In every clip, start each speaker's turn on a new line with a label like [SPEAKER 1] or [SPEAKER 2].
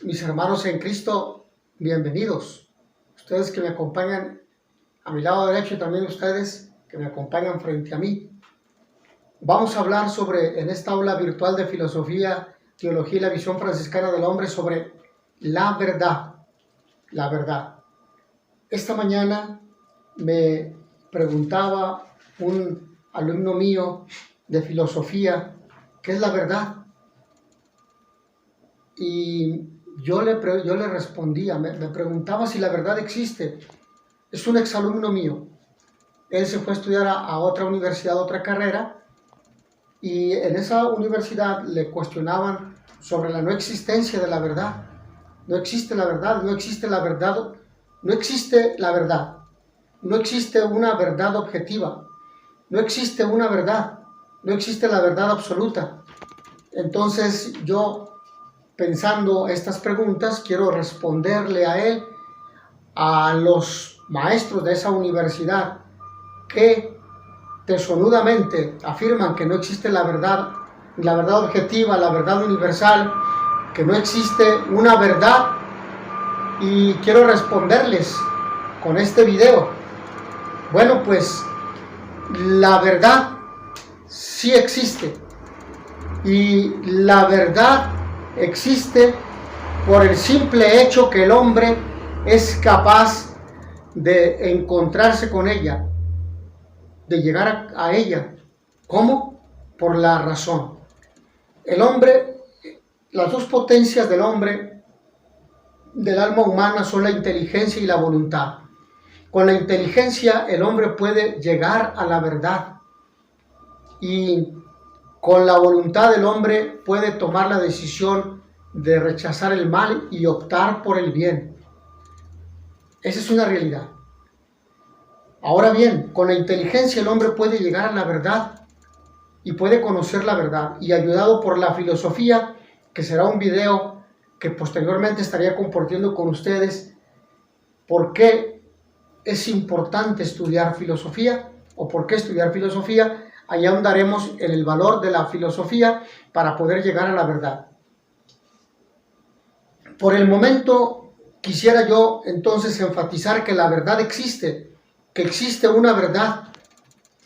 [SPEAKER 1] Mis hermanos en Cristo, bienvenidos. Ustedes que me acompañan a mi lado derecho y también ustedes que me acompañan frente a mí. Vamos a hablar en esta aula virtual de filosofía, teología y la visión franciscana del hombre sobre la verdad. La verdad. Esta mañana me preguntaba un alumno mío de filosofía, ¿qué es la verdad? Y yo le respondía, me preguntaba si la verdad existe. Es un exalumno mío. Él se fue a estudiar a otra universidad, a otra carrera, y en esa universidad le cuestionaban sobre la no existencia de la verdad. No existe la verdad, no existe la verdad, no existe la verdad. No existe una verdad objetiva, no existe una verdad, no existe la verdad absoluta. Entonces yo, pensando estas preguntas, quiero responderle a él, a los maestros de esa universidad que tesonudamente afirman que no existe la verdad objetiva, la verdad universal, que no existe una verdad, y quiero responderles con este video. Bueno, pues la verdad sí existe, y la verdad existe por el simple hecho que el hombre es capaz de encontrarse con ella, de llegar a ella. ¿Cómo? Por la razón. El hombre, las dos potencias del hombre, del alma humana, son la inteligencia y la voluntad. Con la inteligencia el hombre puede llegar a la verdad, y con la voluntad el hombre puede tomar la decisión de rechazar el mal y optar por el bien. Esa es una realidad. Ahora bien, con la inteligencia el hombre puede llegar a la verdad y puede conocer la verdad, y ayudado por la filosofía, que será un video que posteriormente estaría compartiendo con ustedes, por qué es importante estudiar filosofía o por qué estudiar filosofía. Allá ahondaremos en el valor de la filosofía para poder llegar a la verdad. Por el momento quisiera yo entonces enfatizar que la verdad existe, que existe una verdad,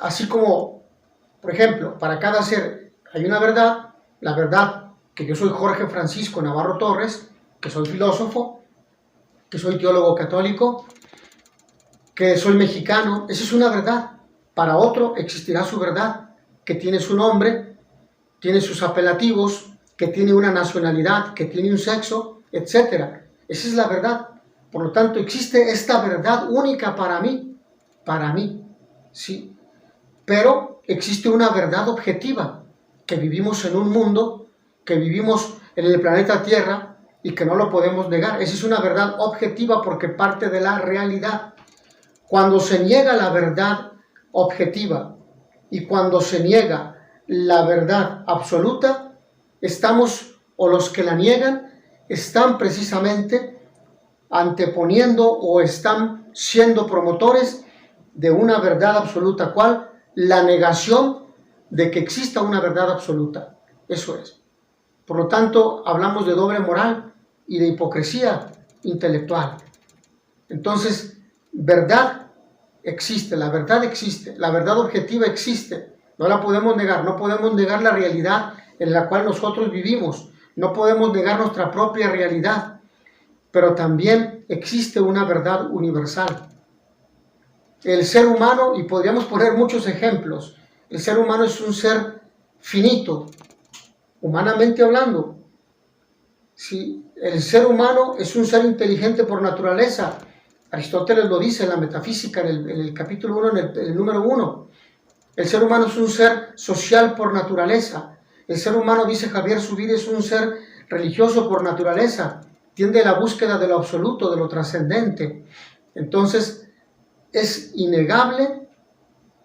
[SPEAKER 1] así como, por ejemplo, para cada ser hay una verdad, la verdad que yo soy Jorge Francisco Navarro Torres, que soy filósofo, que soy teólogo católico, que soy mexicano, esa es una verdad. Para otro existirá su verdad, que tiene su nombre, tiene sus apelativos, que tiene una nacionalidad, que tiene un sexo, etc. Esa es la verdad. Por lo tanto, existe esta verdad única para mí, sí. Pero existe una verdad objetiva, que vivimos en un mundo, que vivimos en el planeta Tierra y que no lo podemos negar. Esa es una verdad objetiva porque parte de la realidad. Cuando se niega la verdad objetiva y cuando se niega la verdad absoluta, los que la niegan, están precisamente anteponiendo o están siendo promotores de una verdad absoluta. ¿Cuál? La negación de que exista una verdad absoluta. Eso es. Por lo tanto, hablamos de doble moral y de hipocresía intelectual. Entonces, verdad existe, la verdad objetiva existe, no la podemos negar, no podemos negar la realidad en la cual nosotros vivimos, no podemos negar nuestra propia realidad, pero también existe una verdad universal. El ser humano, y podríamos poner muchos ejemplos, el ser humano es un ser finito, humanamente hablando. Sí, el ser humano es un ser inteligente por naturaleza. Aristóteles lo dice en la metafísica, en el capítulo 1, en el número 1. El ser humano es un ser social por naturaleza. El ser humano, dice Javier Zubiri, es un ser religioso por naturaleza. Tiende a la búsqueda de lo absoluto, de lo trascendente. Entonces, es innegable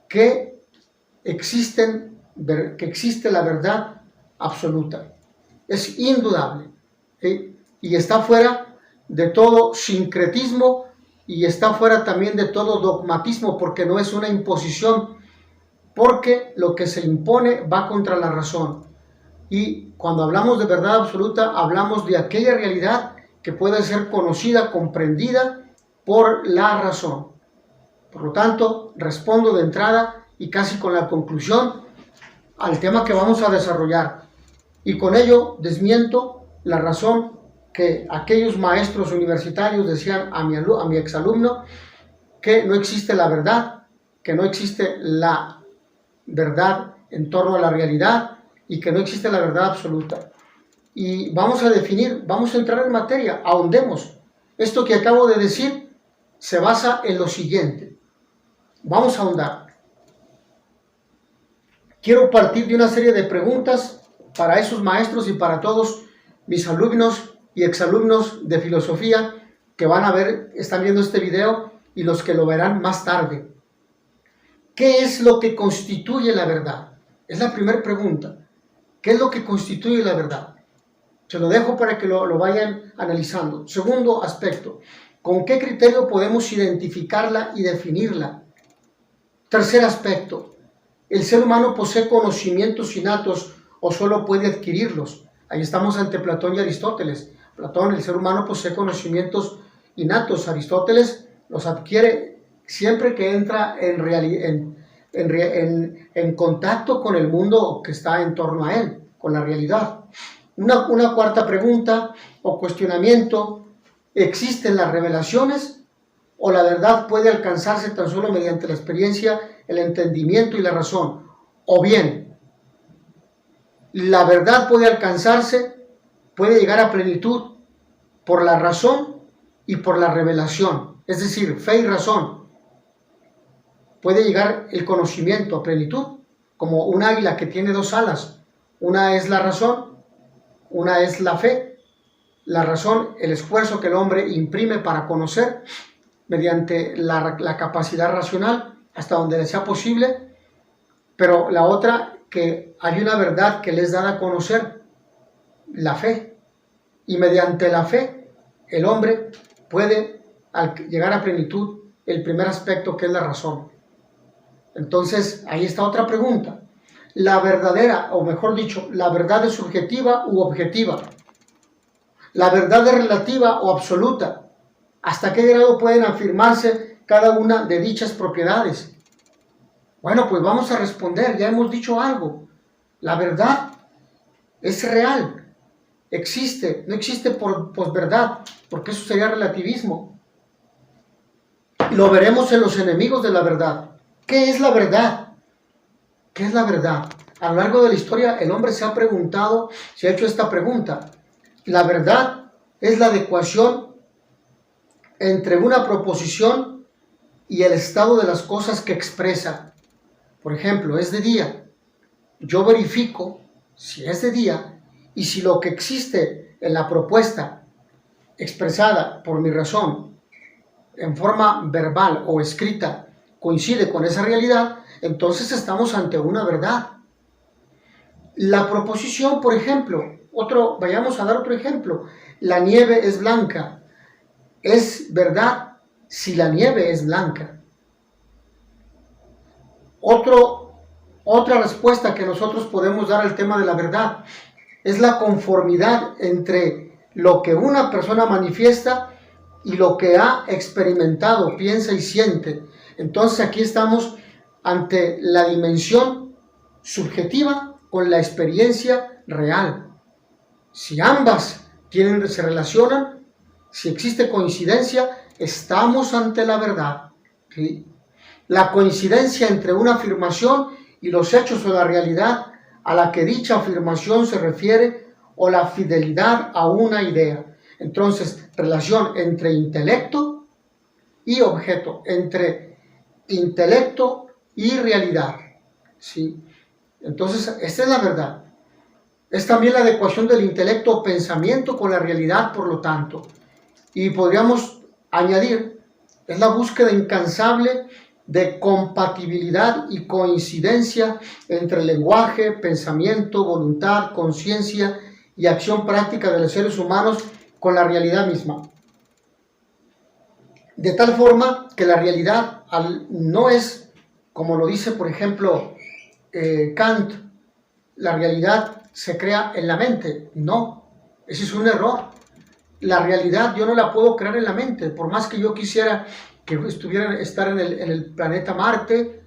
[SPEAKER 1] que existe la verdad absoluta. Es indudable. ¿Sí? Y está fuera de todo sincretismo y está fuera también de todo dogmatismo, porque no es una imposición, porque lo que se impone va contra la razón. Y cuando hablamos de verdad absoluta, hablamos de aquella realidad que puede ser conocida, comprendida por la razón. Por lo tanto, respondo de entrada y casi con la conclusión al tema que vamos a desarrollar. Y con ello desmiento la razón que aquellos maestros universitarios decían a mi exalumno, que no existe la verdad, que no existe la verdad en torno a la realidad y que no existe la verdad absoluta. Y vamos a definir, vamos a entrar en materia, ahondemos. Esto que acabo de decir se basa en lo siguiente. Vamos a ahondar. Quiero partir de una serie de preguntas para esos maestros y para todos mis alumnos y exalumnos de filosofía que van a ver, están viendo este video y los que lo verán más tarde. ¿Qué es lo que constituye la verdad? Es la primera pregunta. ¿Qué es lo que constituye la verdad? Se lo dejo para que lo vayan analizando. Segundo aspecto, ¿con qué criterio podemos identificarla y definirla? Tercer aspecto, ¿el ser humano posee conocimientos innatos o solo puede adquirirlos? Ahí estamos ante Platón y Aristóteles. Platón, el ser humano posee conocimientos innatos. Aristóteles los adquiere siempre que entra en contacto con el mundo que está en torno a él, con la realidad. Una cuarta pregunta o cuestionamiento, ¿existen las revelaciones o la verdad puede alcanzarse tan solo mediante la experiencia, el entendimiento y la razón? O bien, la verdad puede alcanzarse, puede llegar a plenitud por la razón y por la revelación, es decir, fe y razón. Puede llegar el conocimiento a plenitud, como un águila que tiene dos alas. Una es la razón, una es la fe. La razón, el esfuerzo que el hombre imprime para conocer mediante la capacidad racional hasta donde le sea posible, pero la otra, que hay una verdad que les da a conocer, la fe, y mediante la fe el hombre puede llegar a plenitud el primer aspecto, que es la razón. Entonces ahí está otra pregunta. La verdadera, o mejor dicho, ¿la verdad es subjetiva u objetiva? ¿La verdad es relativa o absoluta? ¿Hasta qué grado pueden afirmarse cada una de dichas propiedades? Bueno, pues vamos a responder, ya hemos dicho algo. La verdad es real, existe, no existe por posverdad, porque eso sería relativismo. Lo veremos en los enemigos de la verdad. ¿Qué es la verdad? ¿Qué es la verdad? A lo largo de la historia el hombre se ha preguntado, se ha hecho esta pregunta. La verdad es la adecuación entre una proposición y el estado de las cosas que expresa. Por ejemplo, es de día. Yo verifico si es de día y si lo que existe en la propuesta expresada por mi razón en forma verbal o escrita coincide con esa realidad, entonces estamos ante una verdad. La proposición, por ejemplo, vayamos a dar otro ejemplo. La nieve es blanca. Es verdad si la nieve es blanca. Otra respuesta que nosotros podemos dar al tema de la verdad es la conformidad entre lo que una persona manifiesta y lo que ha experimentado, piensa y siente. Entonces aquí estamos ante la dimensión subjetiva con la experiencia real. Si ambas se relacionan, si existe coincidencia, estamos ante la verdad. ¿Sí? La coincidencia entre una afirmación y los hechos o la realidad a la que dicha afirmación se refiere, o la fidelidad a una idea. Entonces, relación entre intelecto y objeto, entre intelecto y realidad. ¿Sí? Entonces, esta es la verdad. Es también la adecuación del intelecto o pensamiento con la realidad, por lo tanto. Y podríamos añadir, es la búsqueda incansable de compatibilidad y coincidencia entre lenguaje, pensamiento, voluntad, conciencia y acción práctica de los seres humanos con la realidad misma. De tal forma que la realidad no es, como lo dice por ejemplo Kant, la realidad se crea en la mente. No, ese es un error. la realidad yo no la puedo crear en la mente, por más que yo quisiera que estar en el planeta Marte,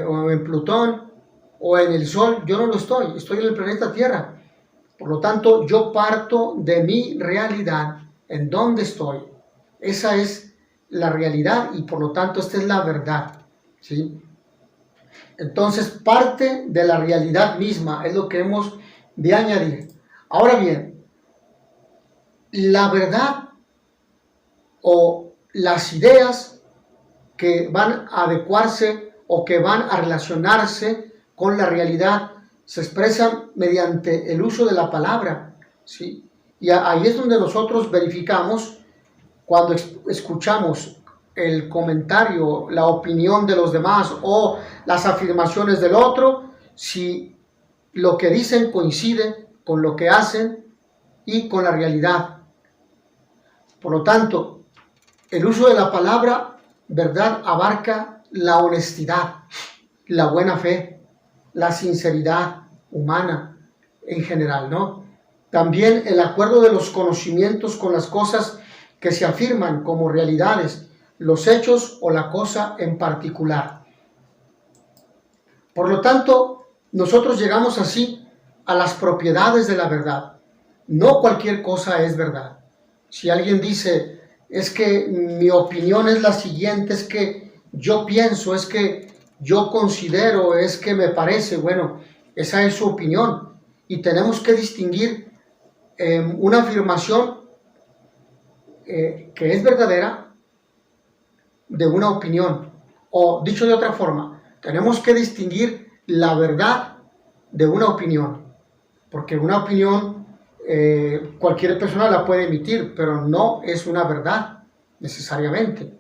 [SPEAKER 1] o en Plutón, o en el Sol. Yo no lo estoy en el planeta Tierra. Por lo tanto, yo parto de mi realidad, en donde estoy. Esa es la realidad y por lo tanto esta es la verdad, ¿sí? Entonces, parte de la realidad misma es lo que hemos de añadir. Ahora bien, la verdad o las ideas que van a adecuarse o que van a relacionarse con la realidad se expresan mediante el uso de la palabra, ¿sí? Y ahí es donde nosotros verificamos cuando escuchamos el comentario, la opinión de los demás o las afirmaciones del otro, si lo que dicen coincide con lo que hacen y con la realidad. Por lo tanto, el uso de la palabra verdad abarca la honestidad, la buena fe, la sinceridad humana en general, ¿no? También el acuerdo de los conocimientos con las cosas que se afirman como realidades, los hechos o la cosa en particular. Por lo tanto, nosotros llegamos así a las propiedades de la verdad. No cualquier cosa es verdad. Si alguien dice, es que mi opinión es la siguiente, es que yo pienso, es que yo considero, es que me parece, bueno, esa es su opinión. Y tenemos que distinguir una afirmación que es verdadera de una opinión. O dicho de otra forma, tenemos que distinguir la verdad de una opinión. Porque una opinión cualquier persona la puede emitir, pero no es una verdad necesariamente.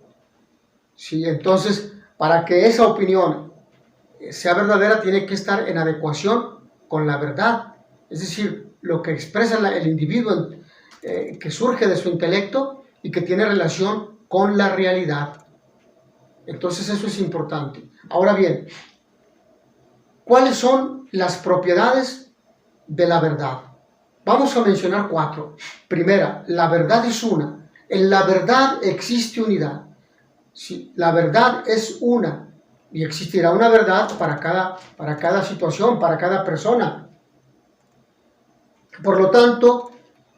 [SPEAKER 1] ¿Sí? Entonces, para que esa opinión sea verdadera, tiene que estar en adecuación con la verdad. Es decir, lo que expresa el individuo que surge de su intelecto y que tiene relación con la realidad. Entonces eso es importante. Ahora bien, ¿cuáles son las propiedades de la verdad? Vamos a mencionar 4. Primera, la verdad es una. En la verdad existe unidad. Sí, la verdad es una y existirá una verdad para cada situación, para cada persona. Por lo tanto,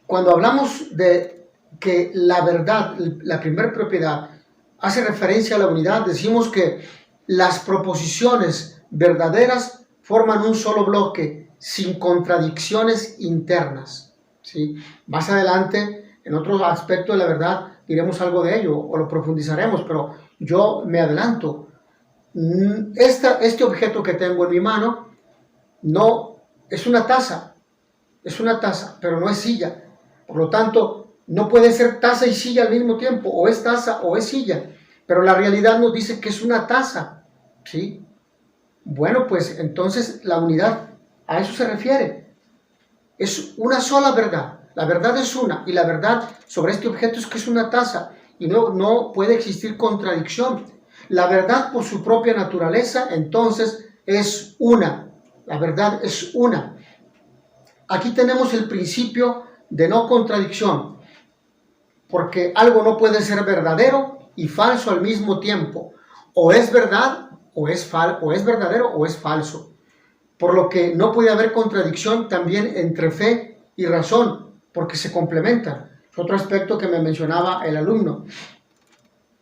[SPEAKER 1] cuando hablamos de que la verdad, la primera propiedad, hace referencia a la unidad, decimos que las proposiciones verdaderas forman un solo bloque, sin contradicciones internas, ¿sí? Más adelante, en otro aspecto de la verdad, diremos algo de ello o lo profundizaremos, pero yo me adelanto. Este objeto que tengo en mi mano no es una taza, pero no es silla. Por lo tanto, no puede ser taza y silla al mismo tiempo, o es taza o es silla, pero la realidad nos dice que es una taza, ¿sí? Bueno, pues entonces la unidad a eso se refiere. Es una sola verdad. La verdad es una, y la verdad sobre este objeto es que es una taza, y no puede existir contradicción. La verdad por su propia naturaleza, entonces, es una. La verdad es una. Aquí tenemos el principio de no contradicción, porque algo no puede ser verdadero y falso al mismo tiempo. O es verdad, o es verdadero, o es falso. Por lo que no puede haber contradicción también entre fe y razón, porque se complementan. Es otro aspecto que me mencionaba el alumno.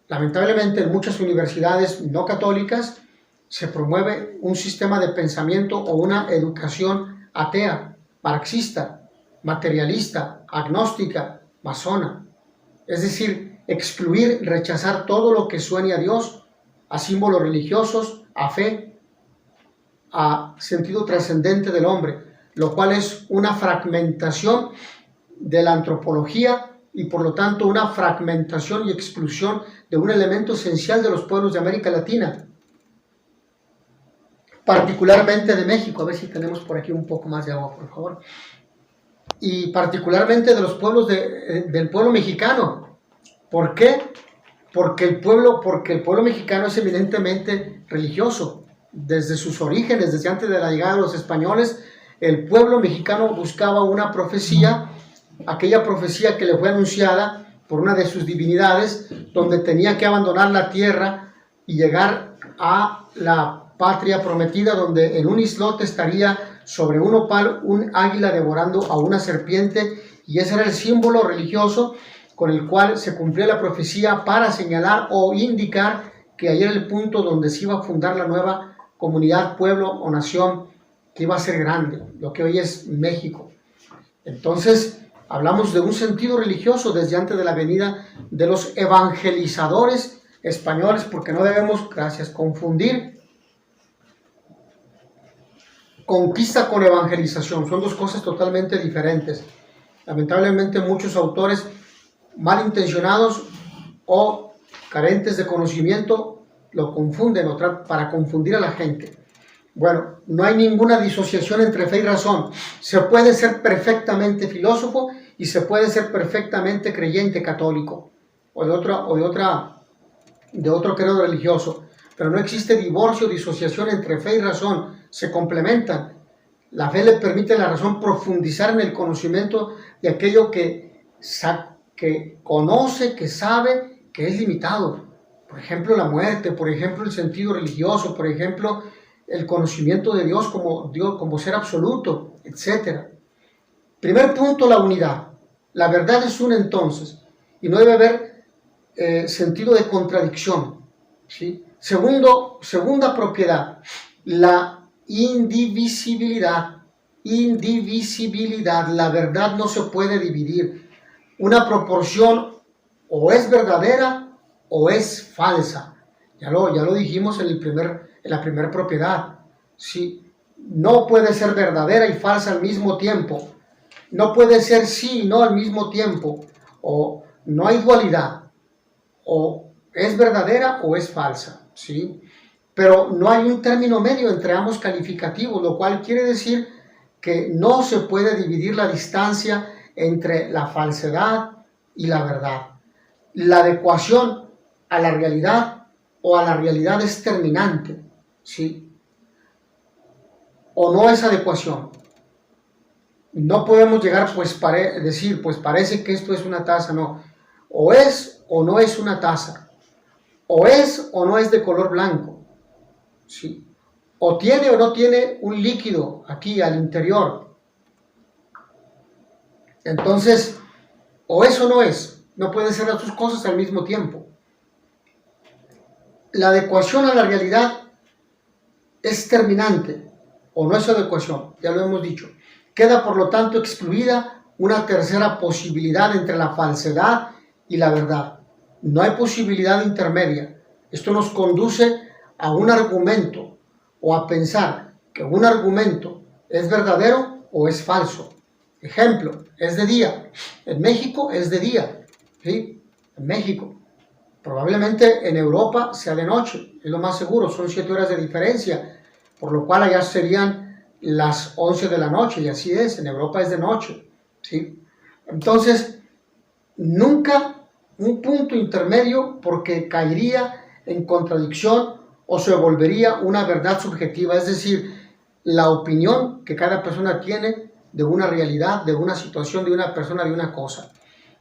[SPEAKER 1] Lamentablemente en muchas universidades no católicas se promueve un sistema de pensamiento o una educación atea, marxista, materialista, agnóstica, masona. Es decir, excluir, rechazar todo lo que suene a Dios, a símbolos religiosos, a fe, a sentido trascendente del hombre, lo cual es una fragmentación de la antropología y por lo tanto una fragmentación y exclusión de un elemento esencial de los pueblos de América Latina, particularmente de México. A ver si tenemos por aquí un poco más de agua, por favor. Y particularmente de los pueblos del pueblo mexicano. ¿Por qué? Porque el pueblo mexicano es eminentemente religioso. Desde sus orígenes, desde antes de la llegada de los españoles, el pueblo mexicano buscaba una profecía aquella profecía que le fue anunciada por una de sus divinidades, donde tenía que abandonar la tierra y llegar a la patria prometida, donde en un islote estaría sobre un opal un águila devorando a una serpiente, y ese era el símbolo religioso con el cual se cumplía la profecía para señalar o indicar que ahí era el punto donde se iba a fundar la nueva comunidad, pueblo o nación que iba a ser grande, lo que hoy es México. Entonces, hablamos de un sentido religioso desde antes de la venida de los evangelizadores españoles, porque no debemos, confundir conquista con evangelización. Son dos cosas totalmente diferentes. Lamentablemente muchos autores malintencionados o carentes de conocimiento lo confunden para confundir a la gente. Bueno, no hay ninguna disociación entre fe y razón. Se puede ser perfectamente filósofo y se puede ser perfectamente creyente católico o de otro credo religioso, pero no existe divorcio o disociación entre fe y razón. Se complementan. La fe le permite a la razón profundizar en el conocimiento de aquello que conoce, que sabe, que es limitado. Por ejemplo, la muerte, por ejemplo, el sentido religioso, por ejemplo, el conocimiento de Dios como ser absoluto, etc. Primer punto, la unidad. La verdad es una entonces, y no debe haber sentido de contradicción, ¿sí? Segunda propiedad, la indivisibilidad. Indivisibilidad, la verdad no se puede dividir. Una proporción o es verdadera o es falsa. Ya lo dijimos en la primera propiedad. ¿Sí? No puede ser verdadera y falsa al mismo tiempo. No puede ser sí y no al mismo tiempo. O no hay dualidad. O es verdadera o es falsa. ¿Sí? Pero no hay un término medio entre ambos calificativos, lo cual quiere decir que no se puede dividir la distancia entre la falsedad y la verdad. La adecuación a la realidad o a la realidad es terminante, ¿sí? O no es adecuación. No podemos llegar, decir, pues parece que esto es una taza, no. O es o no es una taza. O es o no es de color blanco, ¿sí? O tiene o no tiene un líquido aquí al interior. Entonces, o es o no es. No pueden ser las dos cosas al mismo tiempo. La adecuación a la realidad es terminante, o no es adecuación, ya lo hemos dicho. Queda, por lo tanto, excluida una tercera posibilidad entre la falsedad y la verdad. No hay posibilidad intermedia. Esto nos conduce a un argumento o a pensar que un argumento es verdadero o es falso. Ejemplo, es de día. En México es de día, ¿sí? En México. Probablemente en Europa sea de noche, es lo más seguro, son 7 horas de diferencia, por lo cual allá serían las 11 de la noche, y así es, en Europa es de noche, ¿sí? Entonces, nunca un punto intermedio, porque caería en contradicción o se volvería una verdad subjetiva, es decir, la opinión que cada persona tiene de una realidad, de una situación, de una persona, de una cosa,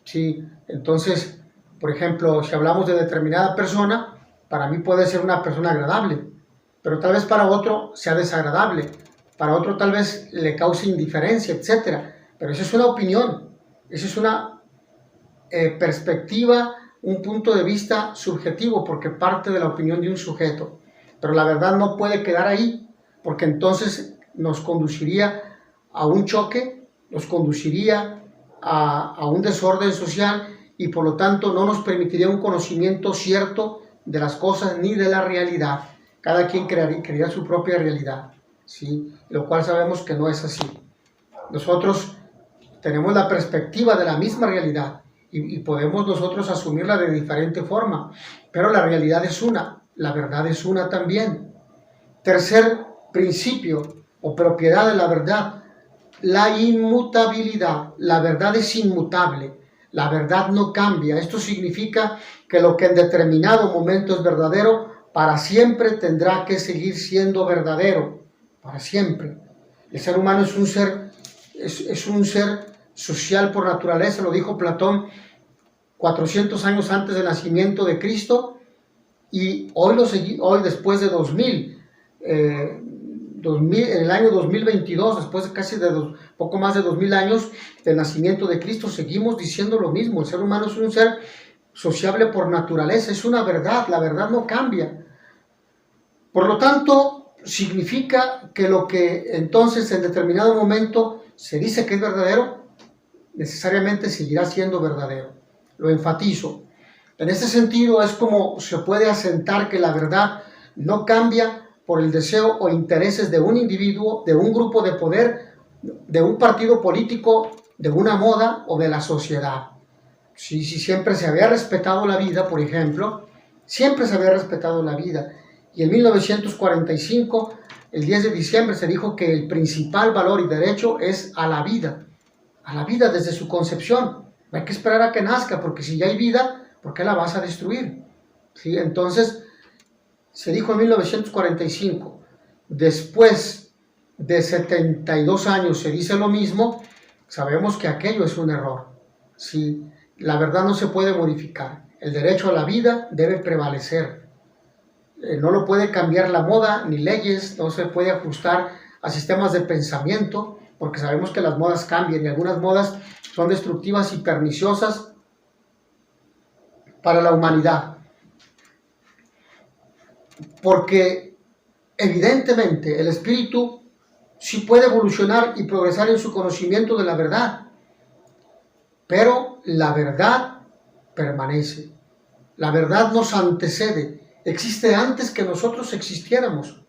[SPEAKER 1] ¿sí? Entonces, por ejemplo, si hablamos de determinada persona, para mí puede ser una persona agradable, pero tal vez para otro sea desagradable, para otro tal vez le cause indiferencia, etc. Pero esa es una opinión, esa es una perspectiva, un punto de vista subjetivo, porque parte de la opinión de un sujeto. Pero la verdad no puede quedar ahí, porque entonces nos conduciría a un choque, nos conduciría a un desorden social, y por lo tanto no nos permitiría un conocimiento cierto de las cosas ni de la realidad. Cada quien crearía su propia realidad, ¿sí? Lo cual sabemos que no es así. Nosotros tenemos la perspectiva de la misma realidad y podemos nosotros asumirla de diferente forma, pero la realidad es una, la verdad es una también. Tercer principio o propiedad de la verdad, la inmutabilidad. La verdad es inmutable. La verdad no cambia. Esto significa que lo que en determinado momento es verdadero, para siempre tendrá que seguir siendo verdadero. Para siempre. El ser humano es un ser social por naturaleza, lo dijo Platón 400 años antes del nacimiento de Cristo, y hoy después de 2000, en el año 2022, después de casi poco más de 2000 años del nacimiento de Cristo, seguimos diciendo lo mismo. El ser humano es un ser sociable por naturaleza, es una verdad, la verdad no cambia. Por lo tanto, significa que lo que entonces en determinado momento se dice que es verdadero, necesariamente seguirá siendo verdadero. Lo enfatizo. En este sentido es como se puede asentar que la verdad no cambia por el deseo o intereses de un individuo, de un grupo de poder, de un partido político, de una moda o de la sociedad. Si siempre se había respetado la vida, por ejemplo, siempre se había respetado la vida. Y en 1945, el 10 de diciembre, se dijo que el principal valor y derecho es a la vida desde su concepción. No hay que esperar a que nazca, porque si ya hay vida, ¿por qué la vas a destruir? ¿Sí? Entonces, se dijo en 1945, después de 72 años se dice lo mismo, sabemos que aquello es un error. ¿Sí? La verdad no se puede modificar. El derecho a la vida debe prevalecer. No lo puede cambiar la moda ni leyes, no se puede ajustar a sistemas de pensamiento, porque sabemos que las modas cambian y algunas modas son destructivas y perniciosas para la humanidad. Porque evidentemente el espíritu sí puede evolucionar y progresar en su conocimiento de la verdad, pero la verdad permanece. La verdad nos antecede, existe antes que nosotros existiéramos.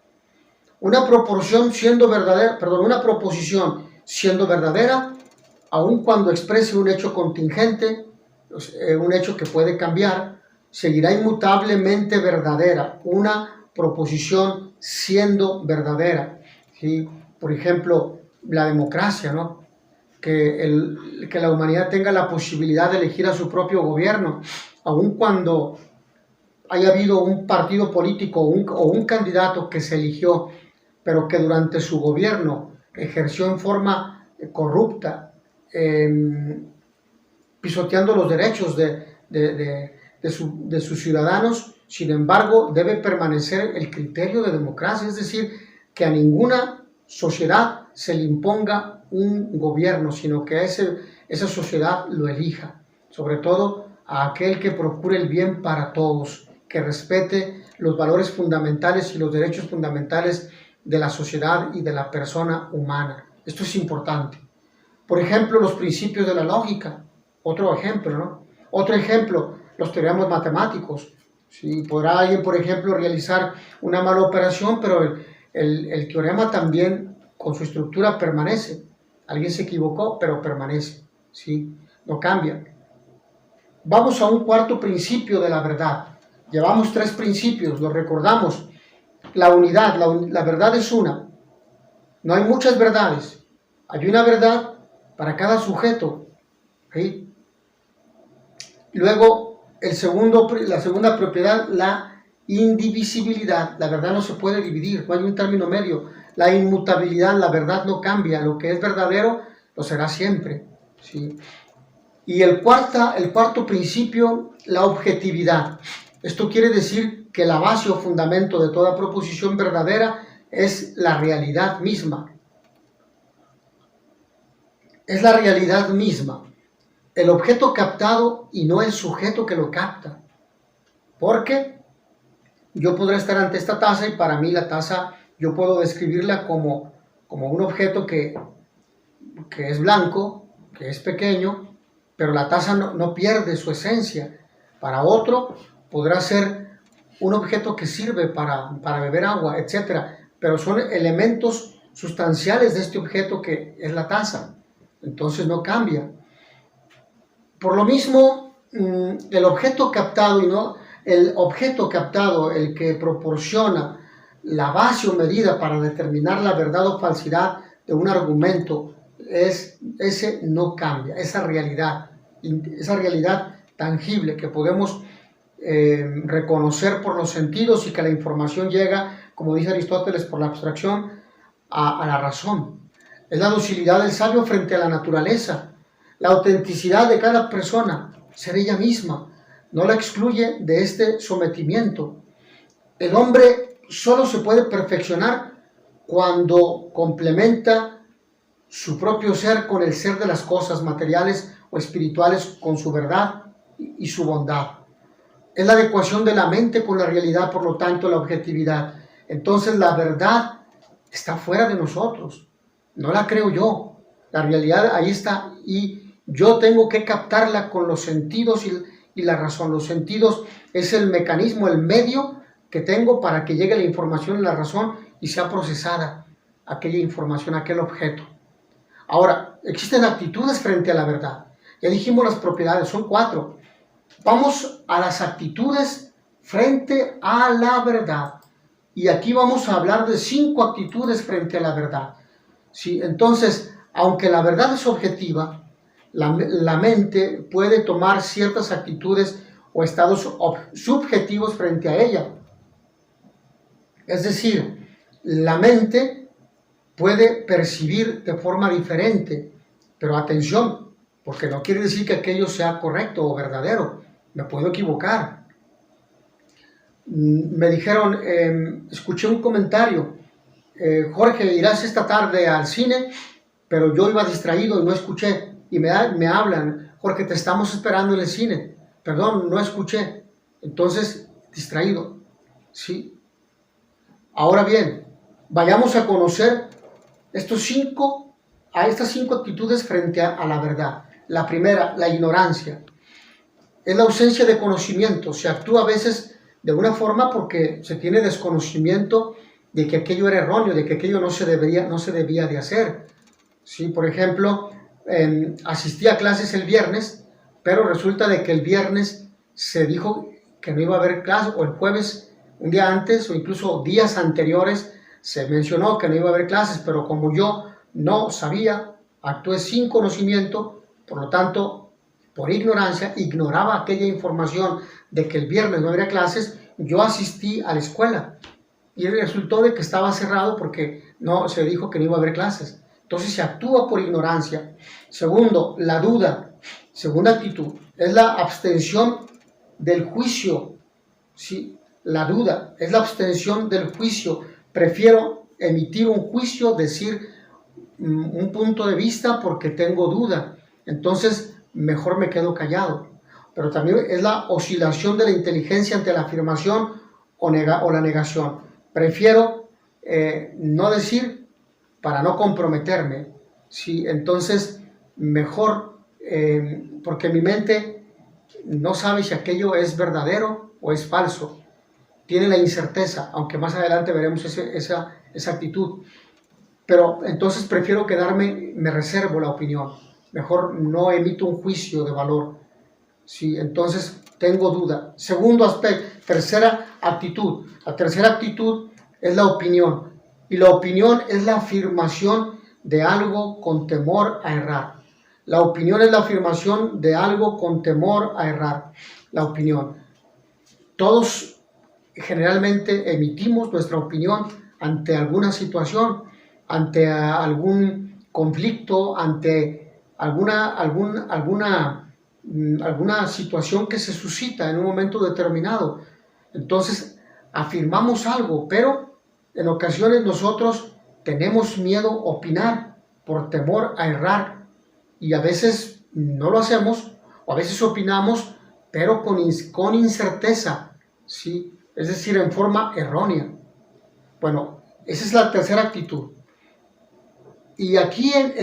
[SPEAKER 1] Una proposición siendo verdadera, aun cuando exprese un hecho contingente, un hecho que puede cambiar, seguirá inmutablemente verdadera, una proposición siendo verdadera. ¿Sí? Por ejemplo, la democracia, ¿no? Que la humanidad tenga la posibilidad de elegir a su propio gobierno, aun cuando haya habido un partido político o un candidato que se eligió, pero que durante su gobierno ejerció en forma corrupta, pisoteando los derechos de sus ciudadanos. Sin embargo, debe permanecer el criterio de democracia, es decir, que a ninguna sociedad se le imponga un gobierno, sino que esa sociedad lo elija, sobre todo a aquel que procure el bien para todos, que respete los valores fundamentales y los derechos fundamentales de la sociedad y de la persona humana. Esto es importante. Por ejemplo, los principios de la lógica. Otro ejemplo, ¿no? Otro ejemplo, los teoremas matemáticos. ¿Sí? Podrá alguien, por ejemplo, realizar una mala operación, pero el teorema también, con su estructura, permanece. Alguien se equivocó, pero permanece. ¿Sí? No cambia. Vamos a un cuarto principio de la verdad. Llevamos 3 principios, los recordamos. La unidad, la verdad es una. No hay muchas verdades. Hay una verdad para cada sujeto. ¿Sí? Luego, la segunda propiedad, la indivisibilidad. La verdad no se puede dividir, no hay un término medio. La inmutabilidad, la verdad no cambia. Lo que es verdadero lo será siempre. ¿Sí? Y el cuarto principio, la objetividad. Esto quiere decir que la base o fundamento de toda proposición verdadera es la realidad misma. Es la realidad misma. El objeto captado y no el sujeto que lo capta. Porque yo podré estar ante esta taza y para mí la taza, yo puedo describirla como un objeto que es blanco, que es pequeño, pero la taza no pierde su esencia. Para otro podrá ser un objeto que sirve para beber agua, etc. Pero son elementos sustanciales de este objeto que es la taza. Entonces no cambia. Por lo mismo, el objeto captado el que proporciona la base o medida para determinar la verdad o falsidad de un argumento, ese no cambia, esa realidad tangible que podemos reconocer por los sentidos y que la información llega, como dice Aristóteles, por la abstracción a la razón. Es la docilidad del sabio frente a la naturaleza. La autenticidad de cada persona, ser ella misma, no la excluye de este sometimiento. El hombre solo se puede perfeccionar cuando complementa su propio ser con el ser de las cosas materiales o espirituales, con su verdad y su bondad. Es la adecuación de la mente con la realidad, por lo tanto, la objetividad. Entonces, la verdad está fuera de nosotros, no la creo yo. La realidad ahí está y yo tengo que captarla con los sentidos y la razón. Los sentidos es el mecanismo, el medio que tengo para que llegue la información y la razón y sea procesada aquella información, aquel objeto. Ahora, existen actitudes frente a la verdad. Ya dijimos las propiedades, son 4. Vamos a las actitudes frente a la verdad. Y aquí vamos a hablar de 5 actitudes frente a la verdad. ¿Sí? Entonces, aunque la verdad es objetiva, la mente puede tomar ciertas actitudes o estados subjetivos frente a ella. Es decir, la mente puede percibir de forma diferente, pero atención, porque no quiere decir que aquello sea correcto o verdadero. Me puedo equivocar. Me dijeron, escuché un comentario, Jorge, irás esta tarde al cine, pero yo iba distraído y no escuché. Y me hablan, Jorge, te estamos esperando en el cine. Perdón, no escuché. Entonces, distraído. ¿Sí? Ahora bien, vayamos a conocer estas 5 actitudes frente a la verdad. La primera, la ignorancia. Es la ausencia de conocimiento. Se actúa a veces de una forma porque se tiene desconocimiento de que aquello era erróneo, de que aquello no se debía de hacer. ¿Sí? Por ejemplo, asistí a clases el viernes, pero resulta de que el viernes se dijo que no iba a haber clases, o el jueves, un día antes, o incluso días anteriores, se mencionó que no iba a haber clases, pero como yo no sabía, actué sin conocimiento, por lo tanto, por ignorancia, ignoraba aquella información de que el viernes no habría clases, yo asistí a la escuela y resultó de que estaba cerrado porque no se dijo que no iba a haber clases. Entonces se actúa por ignorancia. Segundo, la duda. Segunda actitud, es la abstención del juicio. ¿Sí? La duda es la abstención del juicio. Prefiero emitir un juicio, decir un punto de vista porque tengo duda. Entonces, mejor me quedo callado. Pero también es la oscilación de la inteligencia ante la afirmación o la negación. Prefiero no decir para no comprometerme. ¿Sí? Entonces, mejor, porque mi mente no sabe si aquello es verdadero o es falso. Tiene la incerteza, aunque más adelante veremos esa actitud. Pero entonces prefiero quedarme, me reservo la opinión. Mejor no emito un juicio de valor. ¿Sí? Entonces tengo duda. Segundo aspecto, tercera actitud. La tercera actitud es la opinión. Y la opinión es la afirmación de algo con temor a errar. La opinión es la afirmación de algo con temor a errar. La opinión. Todos generalmente emitimos nuestra opinión ante alguna situación, ante algún conflicto, ante alguna situación que se suscita en un momento determinado. Entonces, afirmamos algo, pero en ocasiones nosotros tenemos miedo a opinar por temor a errar y a veces no lo hacemos, o a veces opinamos, pero con incerteza, ¿sí? Es decir, en forma errónea. Bueno, esa es la tercera actitud. Y aquí en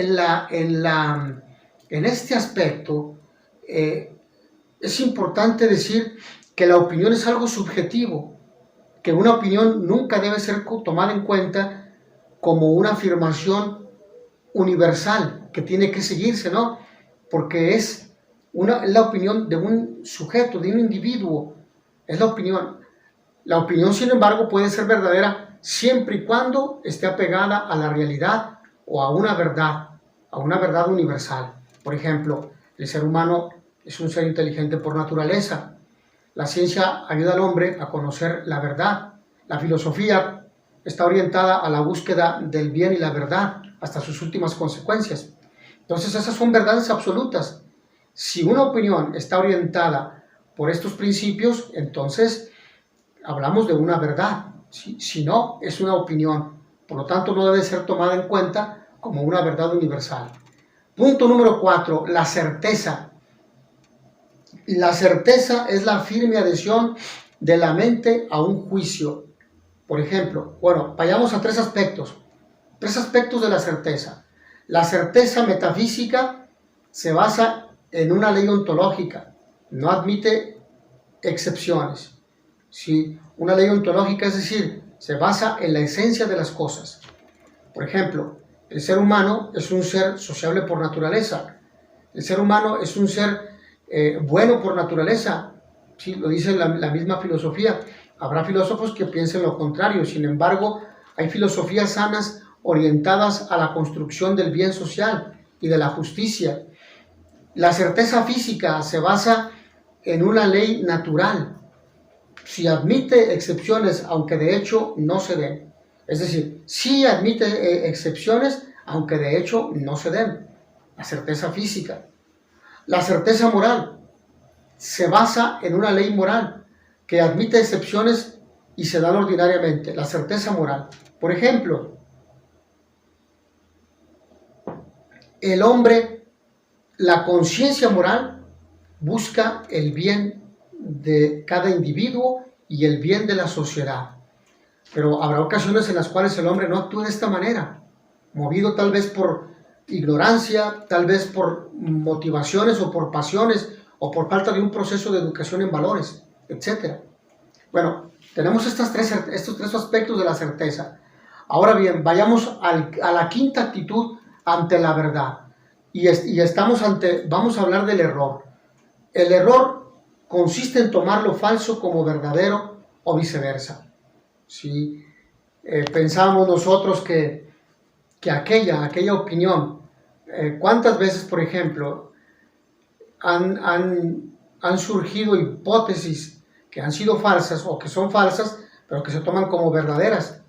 [SPEAKER 1] este aspecto es importante decir que la opinión es algo subjetivo, que una opinión nunca debe ser tomada en cuenta como una afirmación universal que tiene que seguirse, ¿no? Porque es la opinión de un sujeto, de un individuo, es la opinión. La opinión, sin embargo, puede ser verdadera siempre y cuando esté apegada a la realidad o a una verdad universal. Por ejemplo, el ser humano es un ser inteligente por naturaleza. La ciencia ayuda al hombre a conocer la verdad. La filosofía está orientada a la búsqueda del bien y la verdad hasta sus últimas consecuencias. Entonces esas son verdades absolutas. Si una opinión está orientada por estos principios, entonces hablamos de una verdad. Si no, es una opinión. Por lo tanto, no debe ser tomada en cuenta como una verdad universal. Punto número 4, la certeza. La certeza es la firme adhesión de la mente a un juicio. Por ejemplo, bueno, vayamos a tres aspectos de la certeza. La certeza metafísica se basa en una ley ontológica, no admite excepciones. ¿Sí? Una ley ontológica, es decir, se basa en la esencia de las cosas. Por ejemplo, el ser humano es un ser sociable por naturaleza. El ser humano es un ser bueno por naturaleza. ¿Sí? Lo dice la misma filosofía. Habrá filósofos que piensen lo contrario. Sin embargo, hay filosofías sanas orientadas a la construcción del bien social y de la justicia. La certeza física se basa en una ley natural. Si admite excepciones, aunque de hecho no se den. Es decir, sí admite excepciones, aunque de hecho no se den. La certeza física. La certeza moral se basa en una ley moral que admite excepciones y se dan ordinariamente. La certeza moral. Por ejemplo, el hombre, la conciencia moral, busca el bien de cada individuo y el bien de la sociedad. Pero habrá ocasiones en las cuales el hombre no actúa de esta manera, movido tal vez por ignorancia, tal vez por motivaciones o por pasiones o por falta de un proceso de educación en valores, etc. Bueno, tenemos estos tres aspectos de la certeza. Ahora bien, vayamos a la quinta actitud ante la verdad. Vamos a hablar del error. El error consiste en tomar lo falso como verdadero o viceversa. Si pensamos nosotros que aquella opinión, ¿cuántas veces, por ejemplo, han surgido hipótesis que han sido falsas o que son falsas, pero que se toman como verdaderas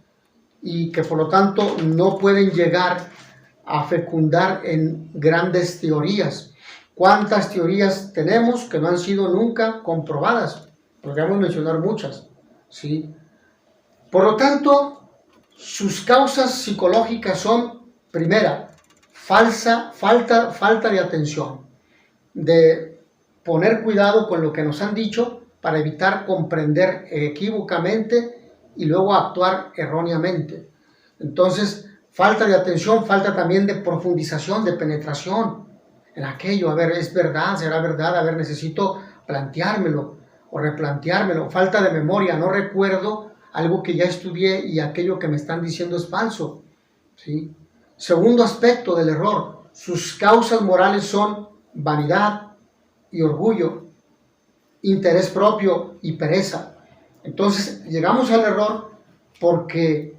[SPEAKER 1] y que por lo tanto no pueden llegar a fecundar en grandes teorías? ¿Cuántas teorías tenemos que no han sido nunca comprobadas? Podríamos mencionar muchas, ¿sí? Por lo tanto, sus causas psicológicas son, primera, falta de atención, de poner cuidado con lo que nos han dicho para evitar comprender equívocamente y luego actuar erróneamente. Entonces, falta de atención, falta también de profundización, de penetración en aquello. A ver, ¿es verdad? ¿Será verdad? A ver, necesito planteármelo o replanteármelo. Falta de memoria, no recuerdo algo que ya estudié y aquello que me están diciendo es falso, ¿sí? Segundo aspecto del error, sus causas morales son vanidad y orgullo, interés propio y pereza. Entonces llegamos al error porque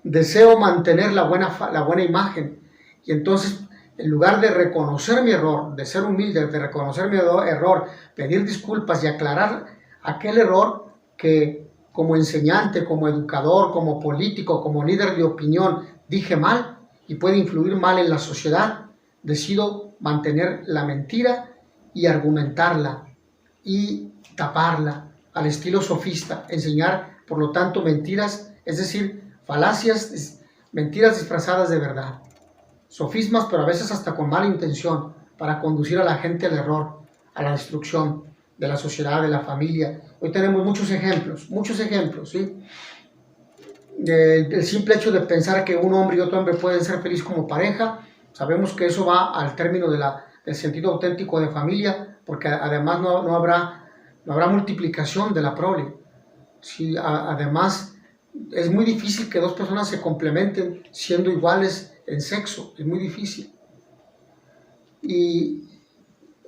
[SPEAKER 1] deseo mantener la buena imagen, y entonces en lugar de reconocer mi error, de ser humilde, de reconocer mi error, pedir disculpas y aclarar aquel error que como enseñante, como educador, como político, como líder de opinión dije mal y puede influir mal en la sociedad, decido mantener la mentira y argumentarla y taparla al estilo sofista, enseñar por lo tanto mentiras, es decir, falacias, mentiras disfrazadas de verdad, sofismas, pero a veces hasta con mala intención, para conducir a la gente al error, a la destrucción de la sociedad, de la familia. Hoy tenemos muchos ejemplos, ¿sí? El simple hecho de pensar que un hombre y otro hombre pueden ser felices como pareja, sabemos que eso va al término del sentido auténtico de familia, porque además no habrá multiplicación de la prole. ¿Sí? Además, es muy difícil que dos personas se complementen siendo iguales en sexo, es muy difícil. Y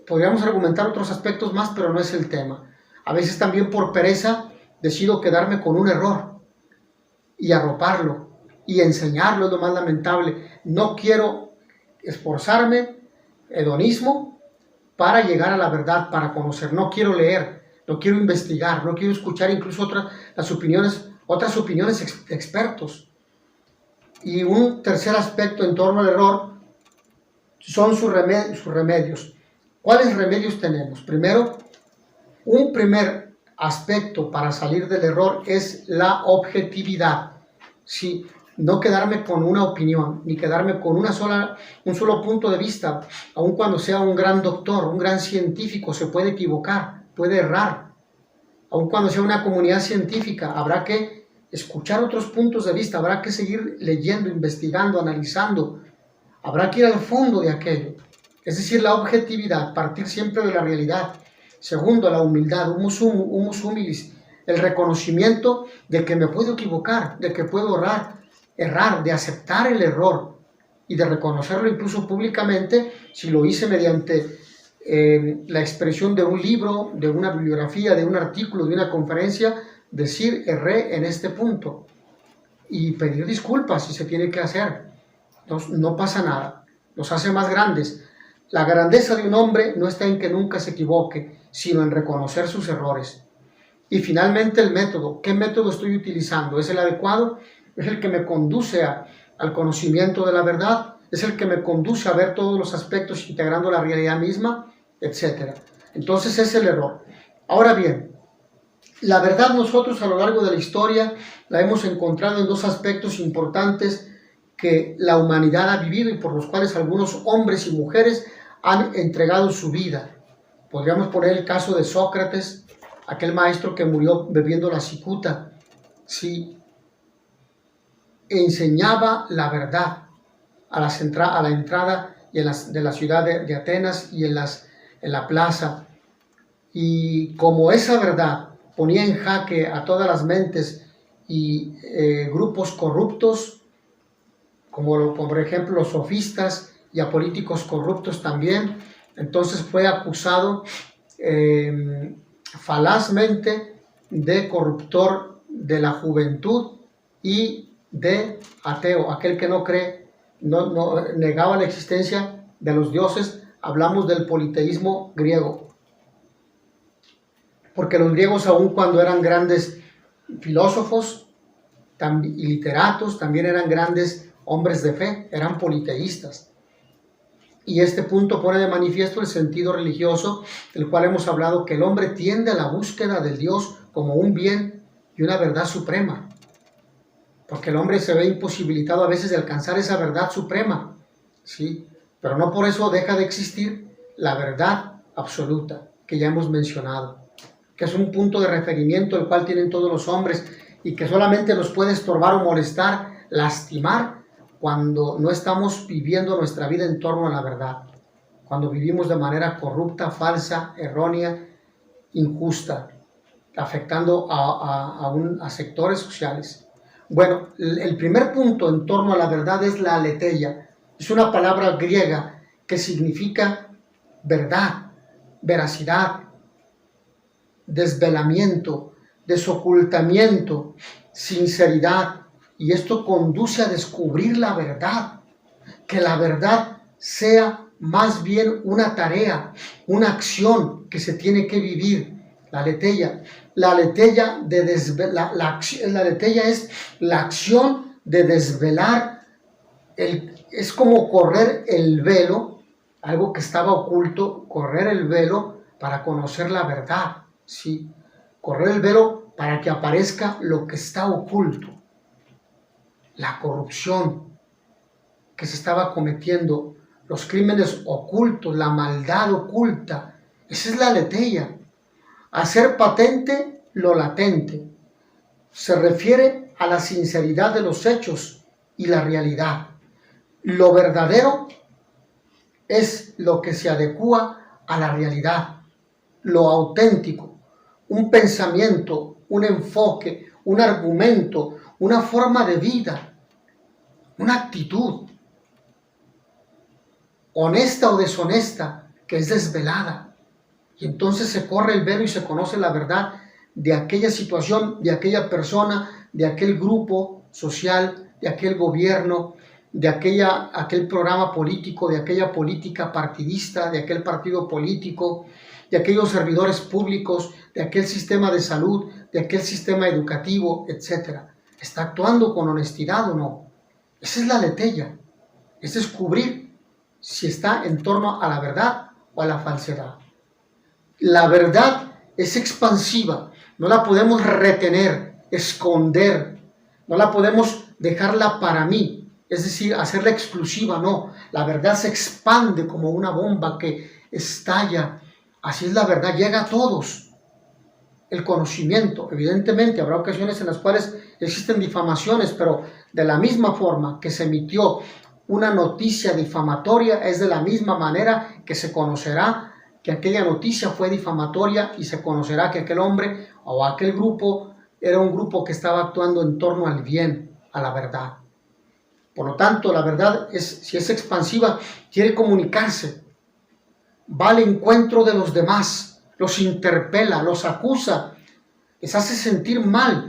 [SPEAKER 1] podríamos argumentar otros aspectos más, pero no es el tema. A veces también por pereza decido quedarme con un error y arroparlo y enseñarlo, es lo más lamentable. No quiero esforzarme, hedonismo, para llegar a la verdad, para conocer. No quiero leer, no quiero investigar, no quiero escuchar incluso otras opiniones de expertos. Y un tercer aspecto en torno al error son sus remedios. ¿Cuáles remedios tenemos? Primero, un primer aspecto para salir del error es la objetividad. Sí, no quedarme con una opinión, ni quedarme con un solo punto de vista. Aun cuando sea un gran doctor, un gran científico, se puede equivocar, puede errar. Aun cuando sea una comunidad científica, habrá que escuchar otros puntos de vista, habrá que seguir leyendo, investigando, analizando. Habrá que ir al fondo de aquello. Es decir, la objetividad, partir siempre de la realidad. Segundo, la humildad, humus humilis, el reconocimiento de que me puedo equivocar, de que puedo errar, de aceptar el error y de reconocerlo incluso públicamente si lo hice mediante la expresión de un libro, de una bibliografía, de un artículo, de una conferencia, decir erré en este punto y pedir disculpas si se tiene que hacer. Entonces, no pasa nada, nos hace más grandes. La grandeza de un hombre no está en que nunca se equivoque, sino en reconocer sus errores. Y finalmente el método. ¿Qué método estoy utilizando? ¿Es el adecuado? ¿Es el que me conduce al conocimiento de la verdad? ¿Es el que me conduce a ver todos los aspectos integrando la realidad misma? Etcétera. Entonces es el error. Ahora bien, la verdad nosotros a lo largo de la historia la hemos encontrado en dos aspectos importantes que la humanidad ha vivido y por los cuales algunos hombres y mujeres han entregado su vida. Podríamos poner el caso de Sócrates, aquel maestro que murió bebiendo la cicuta. Sí, enseñaba la verdad a la entrada de la ciudad de Atenas y en la plaza. Y como esa verdad ponía en jaque a todas las mentes y grupos corruptos, como por ejemplo los sofistas y a políticos corruptos también, entonces fue acusado falazmente de corruptor de la juventud y de ateo, aquel que no cree, no negaba la existencia de los dioses. Hablamos del politeísmo griego, porque los griegos, aun cuando eran grandes filósofos y literatos, también eran grandes hombres de fe, eran politeístas. Y este punto pone de manifiesto el sentido religioso, del cual hemos hablado, que el hombre tiende a la búsqueda del Dios como un bien y una verdad suprema, porque el hombre se ve imposibilitado a veces de alcanzar esa verdad suprema, ¿sí? Pero no por eso deja de existir la verdad absoluta que ya hemos mencionado, que es un punto de referimiento el cual tienen todos los hombres y que solamente nos puede estorbar o molestar, lastimar, cuando no estamos viviendo nuestra vida en torno a la verdad, cuando vivimos de manera corrupta, falsa, errónea, injusta, afectando a sectores sociales. Bueno, el primer punto en torno a la verdad es la aletheia. Es una palabra griega que significa verdad, veracidad, desvelamiento, desocultamiento, sinceridad. Y esto conduce a descubrir la verdad, que la verdad sea más bien una tarea, una acción que se tiene que vivir. La aletheia. La aletheia es la acción de desvelar, es como correr el velo, algo que estaba oculto, correr el velo para conocer la verdad, ¿sí? Correr el velo para que aparezca lo que está oculto. La corrupción que se estaba cometiendo, los crímenes ocultos, la maldad oculta, esa es la aletheia. Hacer patente lo latente. Se refiere a la sinceridad de los hechos y la realidad. Lo verdadero es lo que se adecúa a la realidad, lo auténtico, un pensamiento, un enfoque, un argumento, una forma de vida, una actitud, honesta o deshonesta, que es desvelada. Y entonces se corre el velo y se conoce la verdad de aquella situación, de aquella persona, de aquel grupo social, de aquel gobierno, de aquel programa político, de aquella política partidista, de aquel partido político, de aquellos servidores públicos, de aquel sistema de salud, de aquel sistema educativo, etc. ¿Está actuando con honestidad o no? Esa es la aletheia, es descubrir si está en torno a la verdad o a la falsedad. La verdad es expansiva, no la podemos retener, esconder, no la podemos dejarla para mí, es decir, hacerla exclusiva, no. La verdad se expande como una bomba que estalla. Así es la verdad, llega a todos. El conocimiento, evidentemente, habrá ocasiones en las cuales existen difamaciones, pero de la misma forma que se emitió una noticia difamatoria, es de la misma manera que se conocerá que aquella noticia fue difamatoria y se conocerá que aquel hombre o aquel grupo era un grupo que estaba actuando en torno al bien, a la verdad. Por lo tanto, la verdad, si es expansiva, quiere comunicarse, va al encuentro de los demás, los interpela, los acusa, les hace sentir mal,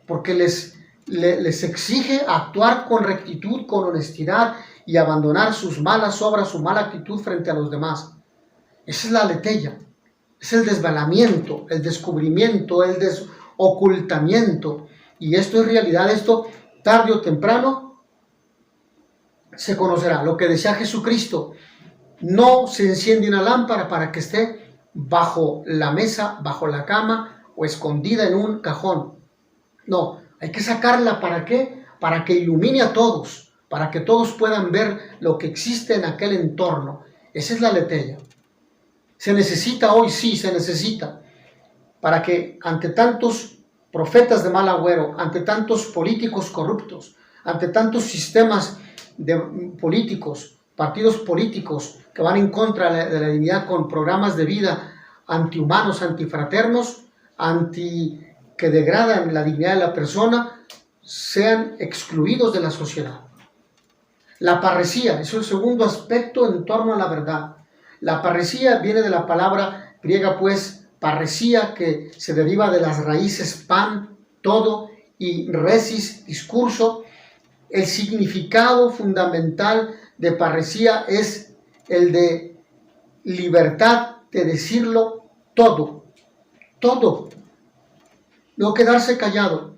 [SPEAKER 1] porque les exige actuar con rectitud, con honestidad y abandonar sus malas obras, su mala actitud frente a los demás. Esa es la aletheia, es el desvelamiento, el descubrimiento, el desocultamiento. Y esto es realidad, esto tarde o temprano se conocerá. Lo que decía Jesucristo: no se enciende una lámpara para que esté bajo la mesa, bajo la cama o escondida en un cajón. No, hay que sacarla. ¿Para qué? Para que ilumine a todos, para que todos puedan ver lo que existe en aquel entorno. Esa es la aletheia. Se necesita hoy, sí, se necesita, para que ante tantos profetas de mal agüero, ante tantos políticos corruptos, ante tantos sistemas políticos, partidos políticos que van en contra de la dignidad con programas de vida antihumanos, antifraternos, que degradan la dignidad de la persona, sean excluidos de la sociedad. La parresía es el segundo aspecto en torno a la verdad. La parresía viene de la palabra griega, pues, parresía, que se deriva de las raíces pan, todo, y resis, discurso. El significado fundamental de parresía es el de libertad de decirlo todo, todo, no quedarse callado.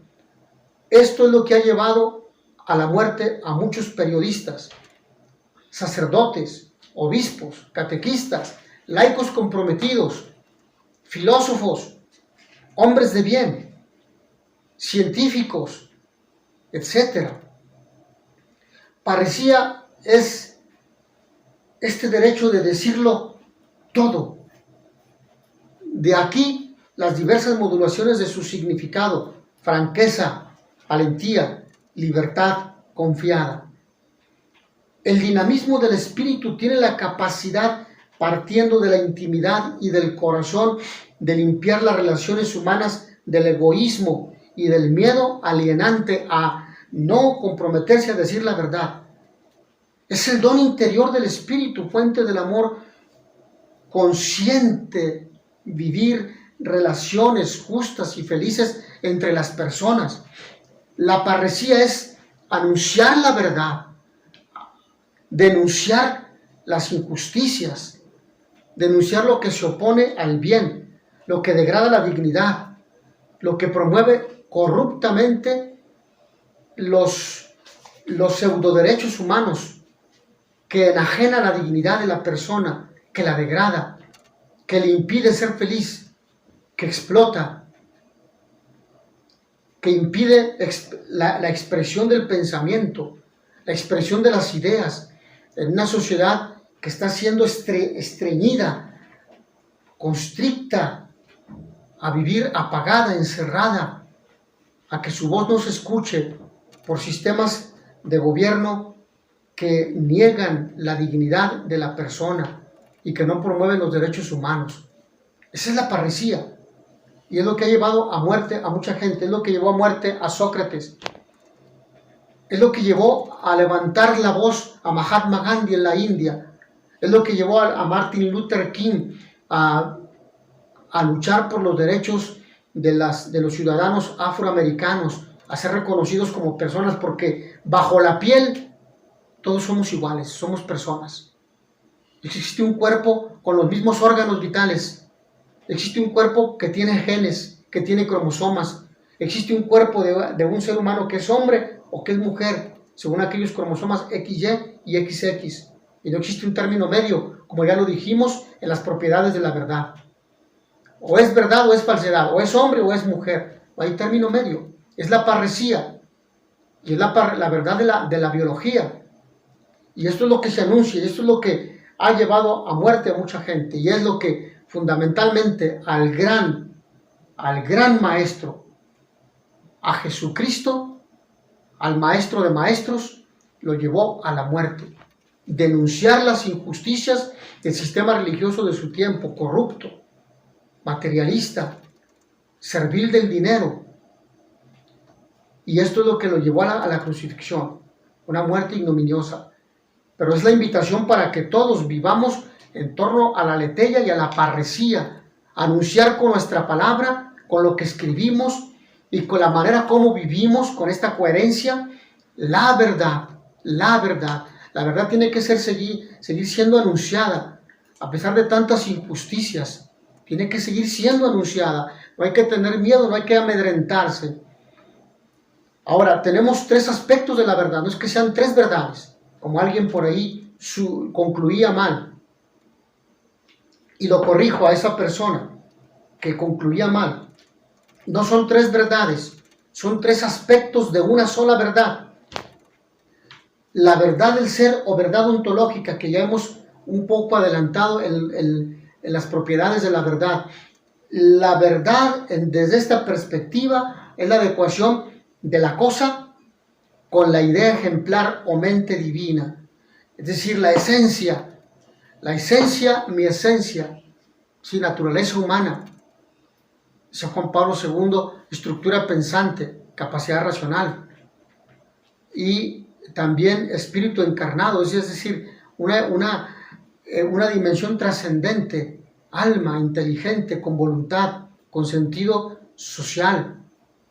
[SPEAKER 1] Esto es lo que ha llevado a la muerte a muchos periodistas, sacerdotes, obispos, catequistas, laicos comprometidos, filósofos, hombres de bien, científicos, etc. Parresía es este derecho de decirlo todo. De aquí las diversas modulaciones de su significado: franqueza, valentía, libertad confiada. El dinamismo del espíritu tiene la capacidad, partiendo de la intimidad y del corazón, de limpiar las relaciones humanas del egoísmo y del miedo alienante a no comprometerse a decir la verdad. Es el don interior del espíritu, fuente del amor consciente, vivir relaciones justas y felices entre las personas. La parresía es anunciar la verdad, denunciar las injusticias, denunciar lo que se opone al bien, lo que degrada la dignidad, lo que promueve corruptamente los pseudoderechos humanos, que enajena la dignidad de la persona, que la degrada, que le impide ser feliz, que explota, que impide la expresión del pensamiento, la expresión de las ideas, en una sociedad que está siendo estreñida, constricta a vivir apagada, encerrada, a que su voz no se escuche por sistemas de gobierno que niegan la dignidad de la persona y que no promueven los derechos humanos. Esa es la parresía, y es lo que ha llevado a muerte a mucha gente, es lo que llevó a muerte a Sócrates, es lo que llevó a levantar la voz a Mahatma Gandhi en la India, es lo que llevó a Martin Luther King a luchar por los derechos de los ciudadanos afroamericanos, a ser reconocidos como personas, porque bajo la piel todos somos iguales, somos personas. Existe un cuerpo con los mismos órganos vitales, existe un cuerpo que tiene genes, que tiene cromosomas, existe un cuerpo de un ser humano que es hombre o que es mujer, según aquellos cromosomas XY y XX. y no existe un término medio, como ya lo dijimos, en las propiedades de la verdad. O es verdad o es falsedad, o es hombre o es mujer, no hay término medio. Es la parresía, y es la verdad de la biología. Y esto es lo que se anuncia, y esto es lo que ha llevado a muerte a mucha gente, y es lo que fundamentalmente al gran maestro, a Jesucristo, al maestro de maestros, lo llevó a la muerte. Denunciar las injusticias del sistema religioso de su tiempo, corrupto, materialista, servil del dinero. Y esto es lo que lo llevó a la crucifixión, una muerte ignominiosa. Pero es la invitación para que todos vivamos en torno a la aletheia y a la parresía, anunciar con nuestra palabra, con lo que escribimos y con la manera como vivimos, con esta coherencia, la verdad, la verdad. La verdad tiene que seguir siendo anunciada, a pesar de tantas injusticias. Tiene que seguir siendo anunciada. No hay que tener miedo, no hay que amedrentarse. Ahora, tenemos tres aspectos de la verdad. No es que sean tres verdades, como alguien por ahí concluía mal. Y lo corrijo a esa persona que concluía mal. No son tres verdades, son tres aspectos de una sola verdad. La verdad del ser o verdad ontológica, que ya hemos un poco adelantado en las propiedades de la verdad. La verdad, desde esta perspectiva, es la adecuación de la cosa con la idea ejemplar o mente divina. Es decir, la esencia, mi esencia, sí, naturaleza humana. San Juan Pablo II, estructura pensante, capacidad racional. Y también espíritu encarnado, es decir, una dimensión trascendente, alma inteligente, con voluntad, con sentido social,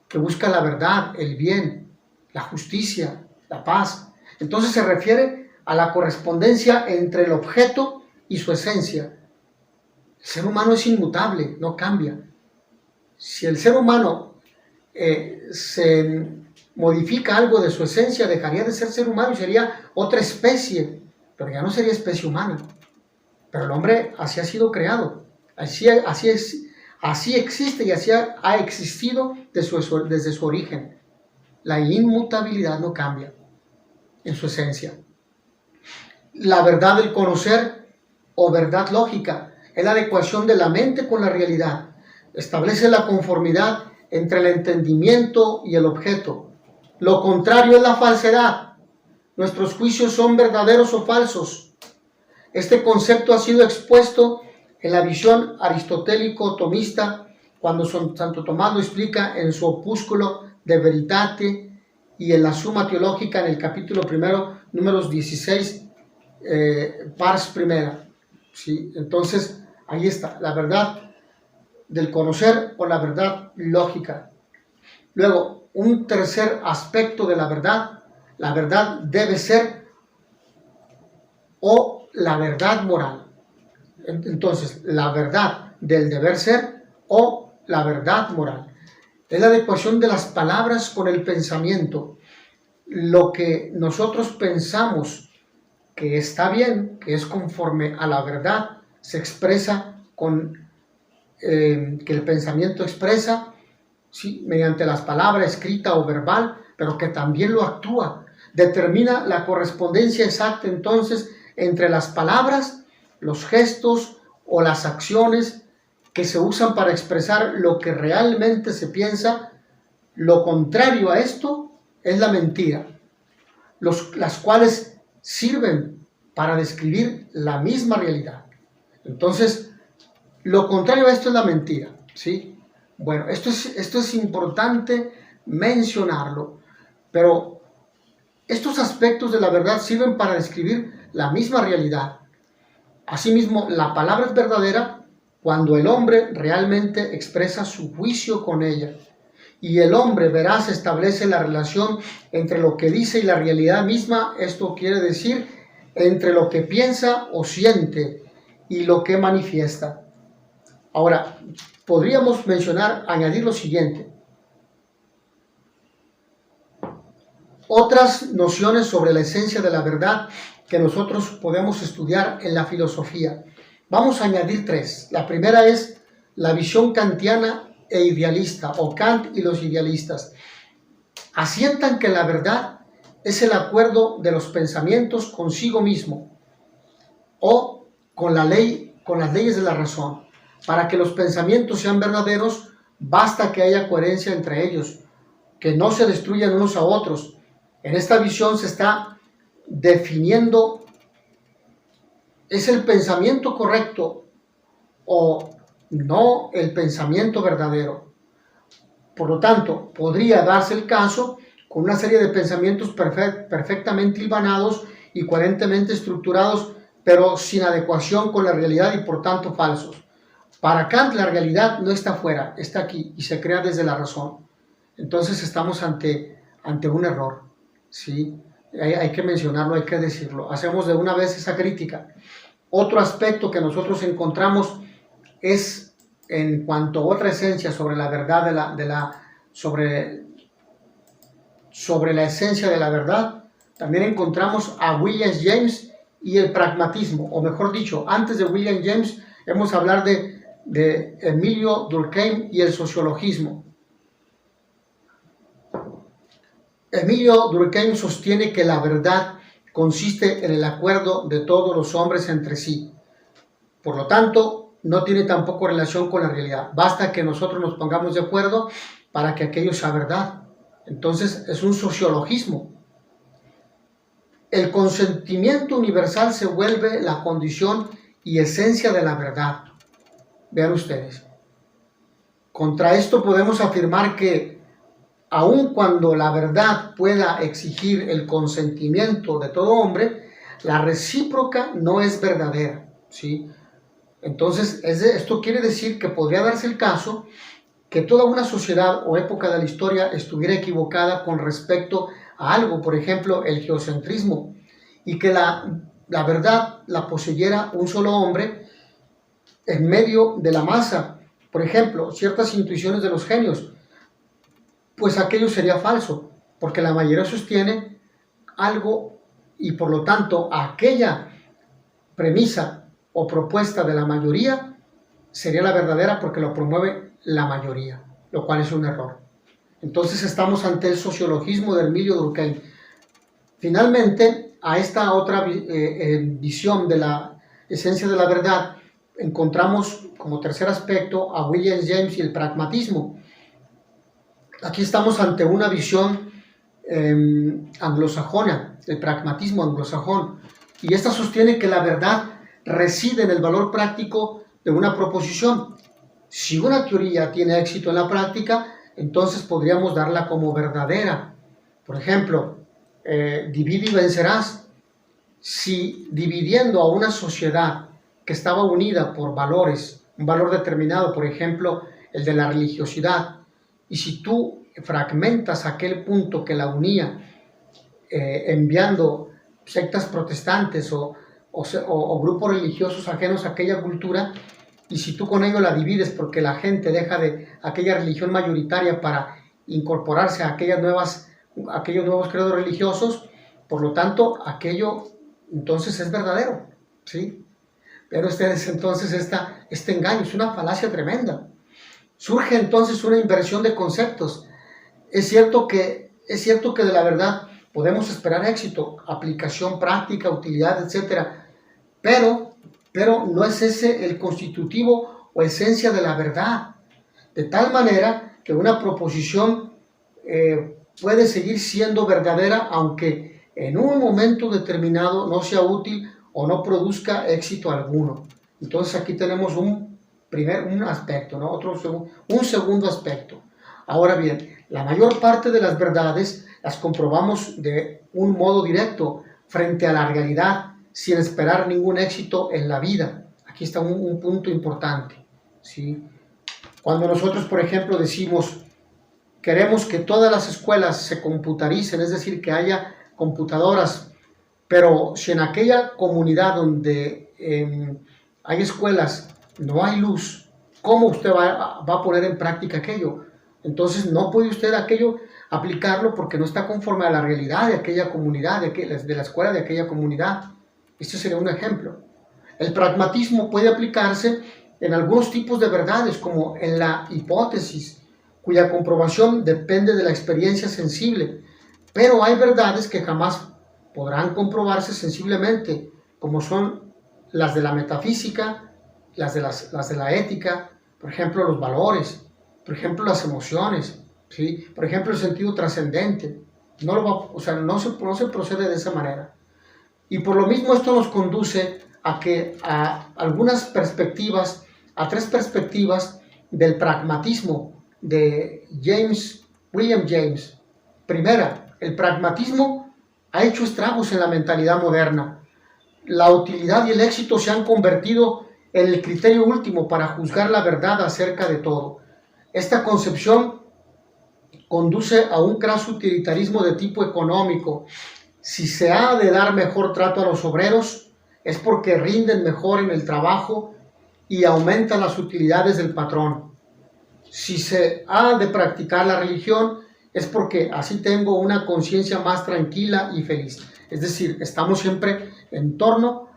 [SPEAKER 1] que busca la verdad, el bien, la justicia, la paz. Entonces se refiere a la correspondencia entre el objeto y su esencia. El ser humano es inmutable, no cambia. Si el ser humano se modifica algo de su esencia, dejaría de ser humano y sería otra especie, pero ya no sería especie humana. Pero el hombre así ha sido creado, así existe y así ha existido desde su origen. La inmutabilidad no cambia en su esencia. La verdad del conocer o verdad lógica es la adecuación de la mente con la realidad. Establece la conformidad entre el entendimiento y el objeto. Lo contrario es la falsedad. Nuestros juicios son verdaderos o falsos. Este concepto ha sido expuesto en la visión aristotélico-tomista cuando Santo Tomás lo explica en su opúsculo De Veritate y en la Suma Teológica en el capítulo primero, números 16, pars primera. ¿Sí? Entonces, ahí está, la verdad del conocer o la verdad lógica. Luego, un tercer aspecto de la verdad debe ser o la verdad moral. Entonces, la verdad del deber ser o la verdad moral. Es la adecuación de las palabras con el pensamiento. Lo que nosotros pensamos que está bien, que es conforme a la verdad, se expresa con que el pensamiento expresa, ¿sí?, mediante las palabras, escrita o verbal, pero que también lo actúa. Determina la correspondencia exacta entonces entre las palabras, los gestos o las acciones que se usan para expresar lo que realmente se piensa. Lo contrario a esto es la mentira, las cuales sirven para describir la misma realidad. Entonces, lo contrario a esto es la mentira, ¿sí? Bueno, esto es importante mencionarlo, pero estos aspectos de la verdad sirven para describir la misma realidad. Asimismo, la palabra es verdadera cuando el hombre realmente expresa su juicio con ella. Y el hombre veraz establece la relación entre lo que dice y la realidad misma. Esto quiere decir entre lo que piensa o siente y lo que manifiesta. Ahora, podríamos añadir lo siguiente. Otras nociones sobre la esencia de la verdad que nosotros podemos estudiar en la filosofía. Vamos a añadir tres. La primera es la visión kantiana e idealista, o Kant y los idealistas. Asientan que la verdad es el acuerdo de los pensamientos consigo mismo o con la ley, con las leyes de la razón. Para que los pensamientos sean verdaderos, basta que haya coherencia entre ellos, que no se destruyan unos a otros. En esta visión se está definiendo, ¿es el pensamiento correcto o no el pensamiento verdadero? Por lo tanto, podría darse el caso con una serie de pensamientos perfectamente hilvanados y coherentemente estructurados, pero sin adecuación con la realidad y por tanto falsos. Para Kant la realidad no está afuera, está aquí y se crea desde la razón. Entonces estamos ante un error, ¿sí? Hay que mencionarlo, hay que decirlo. Hacemos de una vez esa crítica. Otro aspecto que nosotros encontramos es en cuanto a otra esencia sobre la verdad sobre la esencia de la verdad. También encontramos a William James y el pragmatismo, o mejor dicho, antes de William James hemos hablado de Emilio Durkheim y el sociologismo. Emilio Durkheim sostiene que la verdad consiste en el acuerdo de todos los hombres entre sí. Por lo tanto, no tiene tampoco relación con la realidad. Basta que nosotros nos pongamos de acuerdo para que aquello sea verdad. Entonces, es un sociologismo. El consentimiento universal se vuelve la condición y esencia de la verdad. Vean ustedes. Contra esto podemos afirmar que aun cuando la verdad pueda exigir el consentimiento de todo hombre, la recíproca no es verdadera, ¿sí? Entonces, esto quiere decir que podría darse el caso que toda una sociedad o época de la historia estuviera equivocada con respecto a algo, por ejemplo, el geocentrismo, y que la verdad la poseyera un solo hombre en medio de la masa. Por ejemplo, ciertas intuiciones de los genios, pues aquello sería falso, porque la mayoría sostiene algo y por lo tanto aquella premisa o propuesta de la mayoría sería la verdadera porque lo promueve la mayoría, lo cual es un error. Entonces estamos ante el sociologismo de Emilio Durkheim. Finalmente, a esta otra visión de la esencia de la verdad, encontramos como tercer aspecto a William James y el pragmatismo. Aquí estamos ante una visión anglosajona, el pragmatismo anglosajón, y esta sostiene que la verdad reside en el valor práctico de una proposición. Si una teoría tiene éxito en la práctica, entonces podríamos darla como verdadera. Por ejemplo, divide y vencerás. Si dividiendo a una sociedad que estaba unida por valores, un valor determinado, por ejemplo, el de la religiosidad, y si tú fragmentas aquel punto que la unía, enviando sectas protestantes o grupos religiosos ajenos a aquella cultura, y si tú con ello la divides porque la gente deja de aquella religión mayoritaria para incorporarse a aquellos nuevos credos religiosos, por lo tanto, aquello entonces es verdadero, ¿sí? Pero ustedes entonces este engaño es una falacia tremenda. Surge entonces una inversión de conceptos. Es cierto que de la verdad podemos esperar éxito, aplicación práctica, utilidad, etcétera, pero no es ese el constitutivo o esencia de la verdad. De tal manera que una proposición puede seguir siendo verdadera aunque en un momento determinado no sea útil o no produzca éxito alguno. Entonces aquí tenemos un aspecto, ¿no? Un segundo aspecto. Ahora bien, la mayor parte de las verdades las comprobamos de un modo directo frente a la realidad sin esperar ningún éxito en la vida. Aquí está un punto importante, ¿sí? Cuando nosotros, por ejemplo, decimos queremos que todas las escuelas se computaricen, es decir, que haya computadoras, pero si en aquella comunidad donde hay escuelas no hay luz, ¿cómo usted va a poner en práctica aquello? Entonces no puede usted aplicarlo porque no está conforme a la realidad de aquella comunidad, de la escuela de aquella comunidad. Este sería un ejemplo. El pragmatismo puede aplicarse en algunos tipos de verdades, como en la hipótesis, cuya comprobación depende de la experiencia sensible. Pero hay verdades que jamás podrán comprobarse sensiblemente, como son las de la metafísica, las de la ética, por ejemplo, los valores, por ejemplo, las emociones, ¿sí? Por ejemplo, el sentido trascendente. No se procede de esa manera. Y por lo mismo esto nos conduce a algunas perspectivas, a tres perspectivas del pragmatismo de William James. Primera, el pragmatismo ha hecho estragos en la mentalidad moderna. La utilidad y el éxito se han convertido en el criterio último para juzgar la verdad acerca de todo. Esta concepción conduce a un craso utilitarismo de tipo económico. Si se ha de dar mejor trato a los obreros, es porque rinden mejor en el trabajo y aumentan las utilidades del patrón. Si se ha de practicar la religión, es porque así tengo una conciencia más tranquila y feliz. Es decir, estamos siempre en torno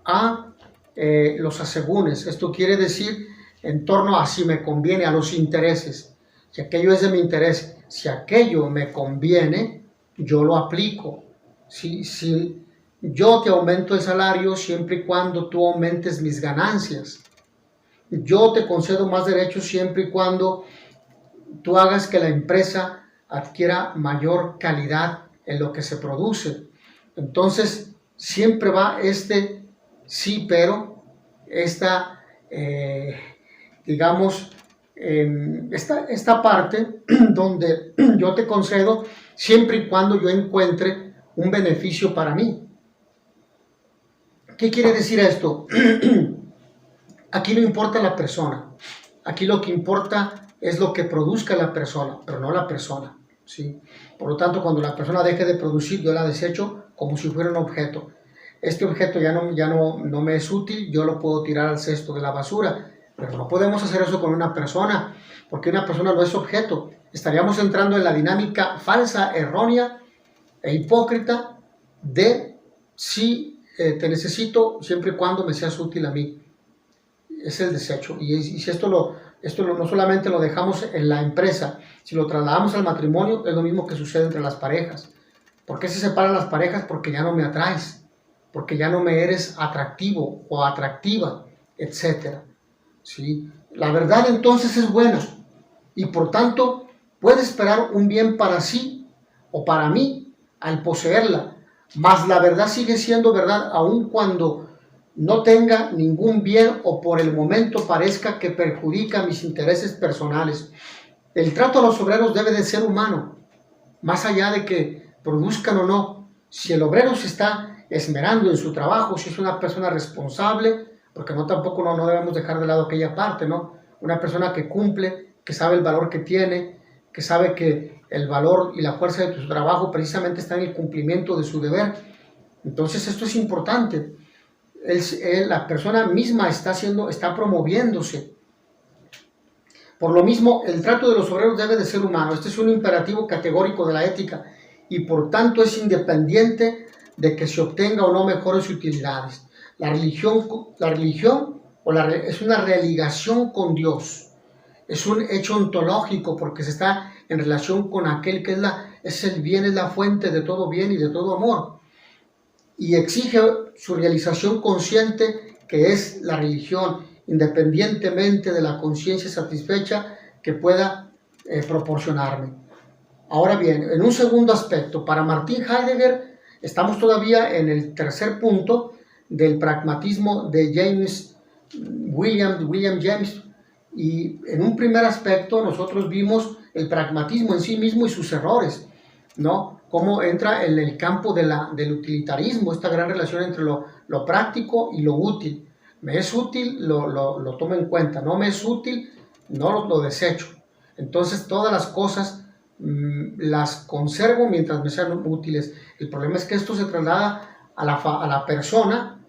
[SPEAKER 1] a los asegúnes. Esto quiere decir en torno a si me conviene, a los intereses. Si aquello es de mi interés, si aquello me conviene, yo lo aplico. Si yo te aumento el salario siempre y cuando tú aumentes mis ganancias. Yo te concedo más derechos siempre y cuando tú hagas que la empresa adquiera mayor calidad en lo que se produce. Entonces, siempre va sí, pero, digamos, esta parte donde yo te concedo siempre y cuando yo encuentre un beneficio para mí. ¿Qué quiere decir esto? Aquí no importa la persona. Aquí lo que importa es lo que produzca la persona, pero no la persona, ¿sí? Por lo tanto, cuando la persona deje de producir, yo la desecho como si fuera un objeto. Este objeto ya no me es útil, yo lo puedo tirar al cesto de la basura, pero no podemos hacer eso con una persona, porque una persona no es objeto. Estaríamos entrando en la dinámica falsa, errónea e hipócrita de si te necesito siempre y cuando me seas útil a mí. Es el desecho. Y si esto no solamente lo dejamos en la empresa, si lo trasladamos al matrimonio, es lo mismo que sucede entre las parejas. ¿Por qué se separan las parejas? Porque ya no me atraes, porque ya no me eres atractivo o atractiva, etc. ¿Sí? La verdad entonces es buena y por tanto puede esperar un bien para sí o para mí al poseerla, mas la verdad sigue siendo verdad aun cuando no tenga ningún bien o por el momento parezca que perjudica mis intereses personales. El trato a los obreros debe de ser humano, más allá de que produzcan o no. Si el obrero se está esmerando en su trabajo, si es una persona responsable, porque tampoco no debemos dejar de lado aquella parte, ¿no? Una persona que cumple, que sabe el valor que tiene, que sabe que el valor y la fuerza de su trabajo precisamente está en el cumplimiento de su deber. Entonces esto es importante. La persona misma está promoviéndose. Por lo mismo, el trato de los obreros debe de ser humano. Este es un imperativo categórico de la ética y por tanto es independiente de que se obtenga o no mejores utilidades. La religión es una religación con Dios. Es un hecho ontológico porque se está en relación con aquel que es el bien, es la fuente de todo bien y de todo amor. Y exige su realización consciente, que es la religión, independientemente de la conciencia satisfecha que pueda proporcionarme. Ahora bien, en un segundo aspecto, para Martin Heidegger, estamos todavía en el tercer punto del pragmatismo de William James, y en un primer aspecto nosotros vimos el pragmatismo en sí mismo y sus errores, ¿no? Cómo entra en el campo del utilitarismo, esta gran relación entre lo práctico y lo útil. Me es útil, lo tomo en cuenta. No me es útil, no lo desecho. Entonces todas las cosas las conservo mientras me sean útiles. El problema es que esto se traslada a la persona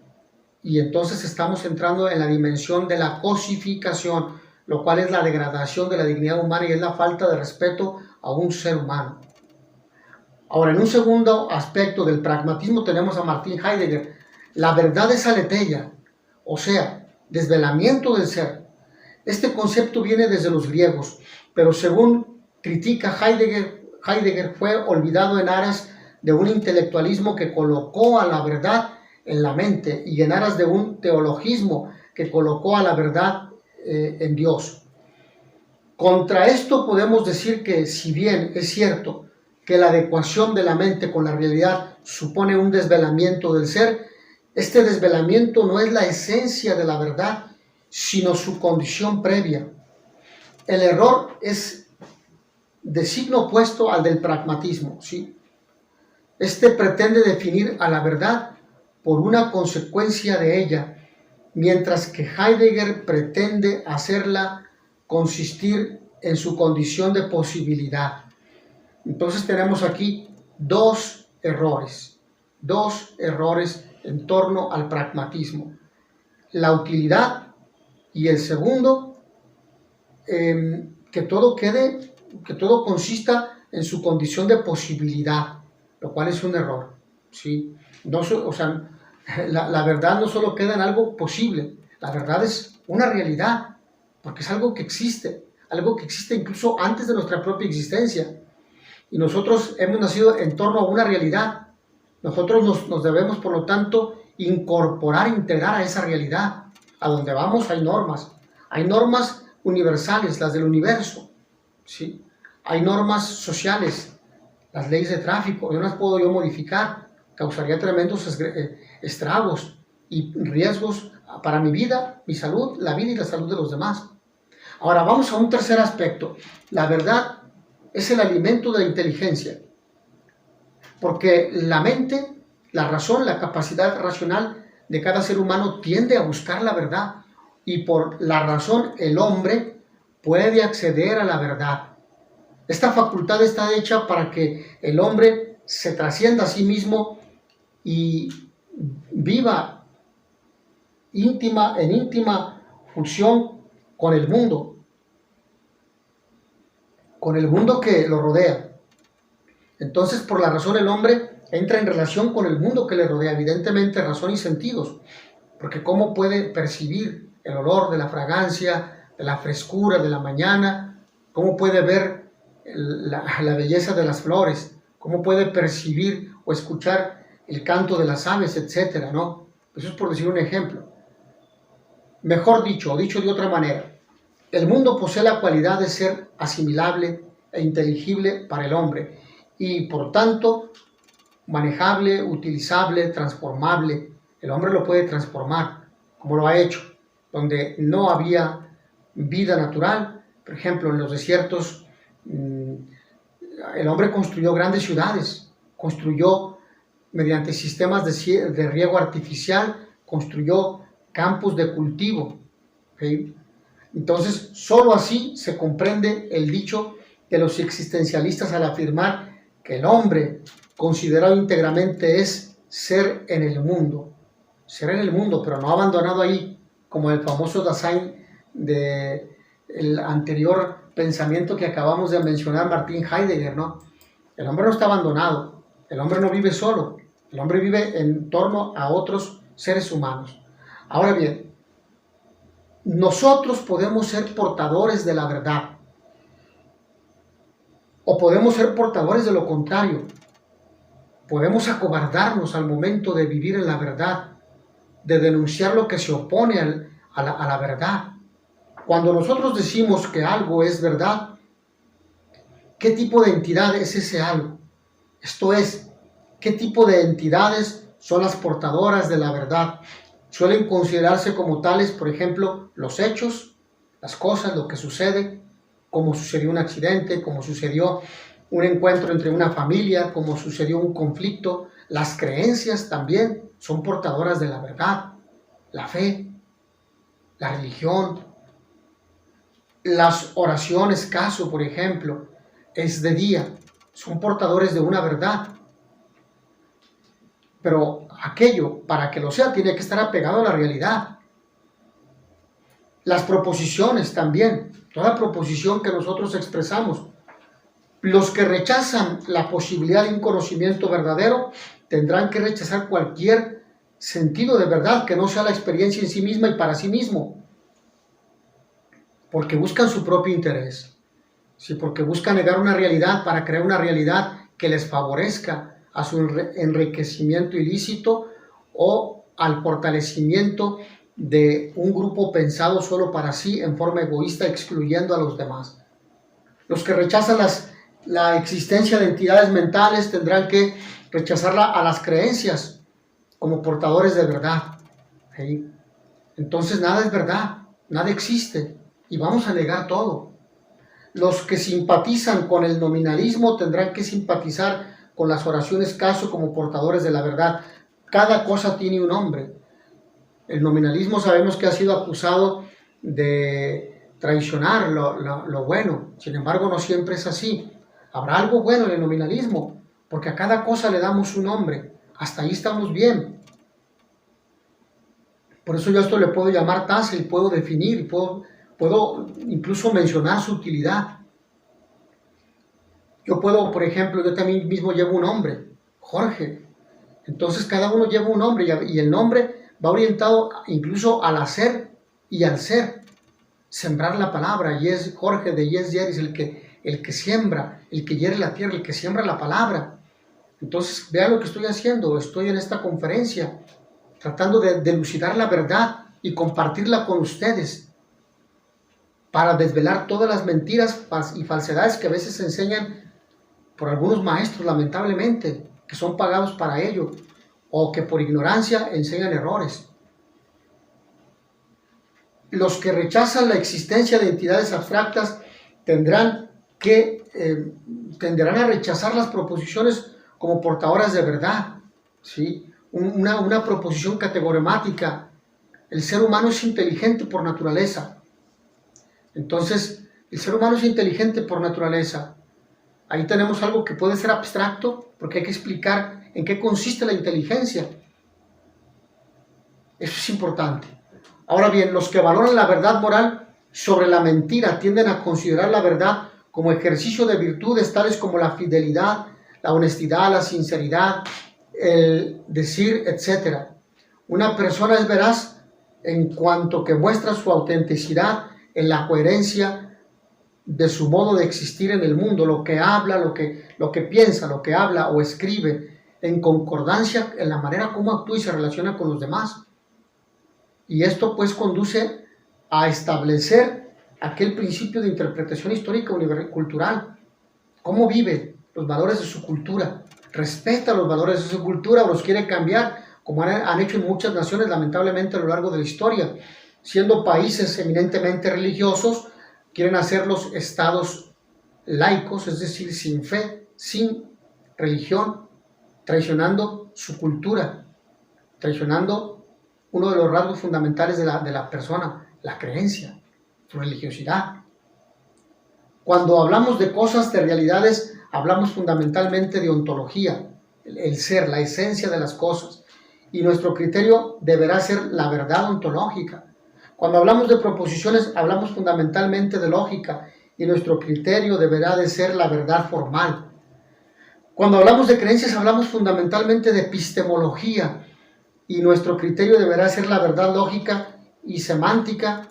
[SPEAKER 1] y entonces estamos entrando en la dimensión de la cosificación, lo cual es la degradación de la dignidad humana y es la falta de respeto a un ser humano. Ahora, en un segundo aspecto del pragmatismo tenemos a Martin Heidegger. La verdad es aletheia, o sea, desvelamiento del ser. Este concepto viene desde los griegos, pero según critica Heidegger fue olvidado en aras de un intelectualismo que colocó a la verdad en la mente y en aras de un teologismo que colocó a la verdad en Dios. Contra esto podemos decir que, si bien es cierto que la adecuación de la mente con la realidad supone un desvelamiento del ser, este desvelamiento no es la esencia de la verdad, sino su condición previa. El error es de signo opuesto al del pragmatismo, ¿sí? Este pretende definir a la verdad por una consecuencia de ella, mientras que Heidegger pretende hacerla consistir en su condición de posibilidad. Entonces tenemos aquí dos errores en torno al pragmatismo. La utilidad y el segundo, que todo consista en su condición de posibilidad, lo cual es un error, ¿sí? La verdad no solo queda en algo posible, la verdad es una realidad, porque es algo que existe incluso antes de nuestra propia existencia. Y nosotros hemos nacido en torno a una realidad. Nosotros nos debemos, por lo tanto, integrar a esa realidad. A donde vamos hay normas universales, las del universo, ¿sí? Hay normas sociales, las leyes de tráfico, no las puedo yo modificar, causaría tremendos estragos y riesgos para mi vida, mi salud, la vida y la salud de los demás. Ahora vamos a un tercer aspecto. La verdad es el alimento de la inteligencia, porque la mente, la razón, la capacidad racional de cada ser humano tiende a buscar la verdad, y por la razón el hombre puede acceder a la verdad. Esta facultad está hecha para que el hombre se trascienda a sí mismo y viva en íntima fusión con el mundo que lo rodea. Entonces, por la razón el hombre entra en relación con el mundo que le rodea, evidentemente razón y sentidos, porque ¿cómo puede percibir el olor de la fragancia, de la frescura de la mañana? ¿Cómo puede ver la belleza de las flores? ¿Cómo puede percibir o escuchar el canto de las aves, etcétera, ¿no? Eso es por decir un ejemplo. Mejor dicho, o dicho de otra manera, el mundo posee la cualidad de ser asimilable e inteligible para el hombre y, por tanto, manejable, utilizable, transformable. El hombre lo puede transformar, como lo ha hecho. Donde no había vida natural, por ejemplo, en los desiertos, el hombre construyó grandes ciudades, construyó mediante sistemas de riego artificial, construyó campos de cultivo, ¿okay? Entonces, solo así se comprende el dicho de los existencialistas al afirmar que el hombre considerado íntegramente es ser en el mundo, pero no abandonado ahí, como el famoso Dasein del anterior pensamiento que acabamos de mencionar, Martin Heidegger, ¿no? El hombre no está abandonado, el hombre no vive solo, el hombre vive en torno a otros seres humanos. Ahora bien, nosotros podemos ser portadores de la verdad, o podemos ser portadores de lo contrario. Podemos acobardarnos al momento de vivir en la verdad, de denunciar lo que se opone a la verdad. Cuando nosotros decimos que algo es verdad, ¿qué tipo de entidad es ese algo? Esto es, ¿qué tipo de entidades son las portadoras de la verdad? Suelen considerarse como tales, por ejemplo, los hechos, las cosas, lo que sucede, como sucedió un accidente, como sucedió un encuentro entre una familia, como sucedió un conflicto. Las creencias también son portadoras de la verdad, la fe, la religión. Las oraciones, caso, por ejemplo, es de día, son portadores de una verdad. Pero aquello, para que lo sea, tiene que estar apegado a la realidad. Las proposiciones también, toda proposición que nosotros expresamos. Los que rechazan la posibilidad de un conocimiento verdadero tendrán que rechazar cualquier sentido de verdad que no sea la experiencia en sí misma y para sí mismo, porque buscan su propio interés, ¿sí? Porque buscan negar una realidad para crear una realidad que les favorezca a su enriquecimiento ilícito o al fortalecimiento de un grupo pensado solo para sí en forma egoísta, excluyendo a los demás. Los que rechazan la existencia de entidades mentales tendrán que rechazarla a las creencias como portadores de verdad. ¿Sí? Entonces nada es verdad, nada existe y vamos a negar todo. Los que simpatizan con el nominalismo tendrán que simpatizar con las oraciones caso como portadores de la verdad. Cada cosa tiene un nombre. El nominalismo sabemos que ha sido acusado de traicionar lo bueno. Sin embargo, no siempre es así. Habrá algo bueno en el nominalismo, porque a cada cosa le damos un nombre. Hasta ahí estamos bien. Por eso yo a esto le puedo llamar tasa y puedo definir, puedo incluso mencionar su utilidad. Yo puedo, por ejemplo, yo también mismo llevo un nombre, Jorge. Entonces cada uno lleva un nombre y el nombre va orientado incluso al hacer y al ser. Sembrar la palabra. Y es Jorge de Yes Yeris el que siembra, el que hiere la tierra, el que siembra la palabra. Entonces vean lo que estoy haciendo. Estoy en esta conferencia tratando de elucidar la verdad y compartirla con ustedes para desvelar todas las mentiras y falsedades que a veces se enseñan por algunos maestros, lamentablemente, que son pagados para ello, o que por ignorancia enseñan errores. Los que rechazan la existencia de entidades abstractas tenderán a rechazar las proposiciones como portadoras de verdad, ¿sí? Una proposición categomática. El ser humano es inteligente por naturaleza. Entonces, el ser humano es inteligente por naturaleza. Ahí tenemos algo que puede ser abstracto, porque hay que explicar en qué consiste la inteligencia. Eso es importante. Ahora bien, los que valoran la verdad moral sobre la mentira tienden a considerar la verdad como ejercicio de virtudes tales como la fidelidad, la honestidad, la sinceridad, el decir, etc. Una persona es veraz en cuanto que muestra su autenticidad en la coherencia de su modo de existir en el mundo, lo que habla, lo que piensa, lo que habla o escribe, en concordancia en la manera como actúa y se relaciona con los demás. Y esto pues conduce a establecer aquel principio de interpretación histórica cultural. ¿Cómo vive los valores de su cultura? ¿Respeta los valores de su cultura o los quiere cambiar, como han hecho en muchas naciones lamentablemente a lo largo de la historia? Siendo países eminentemente religiosos, quieren hacerlos estados laicos, es decir, sin fe, sin religión, traicionando su cultura, traicionando uno de los rasgos fundamentales de la persona, la creencia, su religiosidad. Cuando hablamos de cosas, de realidades, hablamos fundamentalmente de ontología, el ser, la esencia de las cosas, y nuestro criterio deberá ser la verdad ontológica. Cuando hablamos de proposiciones, hablamos fundamentalmente de lógica, y nuestro criterio deberá de ser la verdad formal. Cuando hablamos de creencias, hablamos fundamentalmente de epistemología, y nuestro criterio deberá ser la verdad lógica y semántica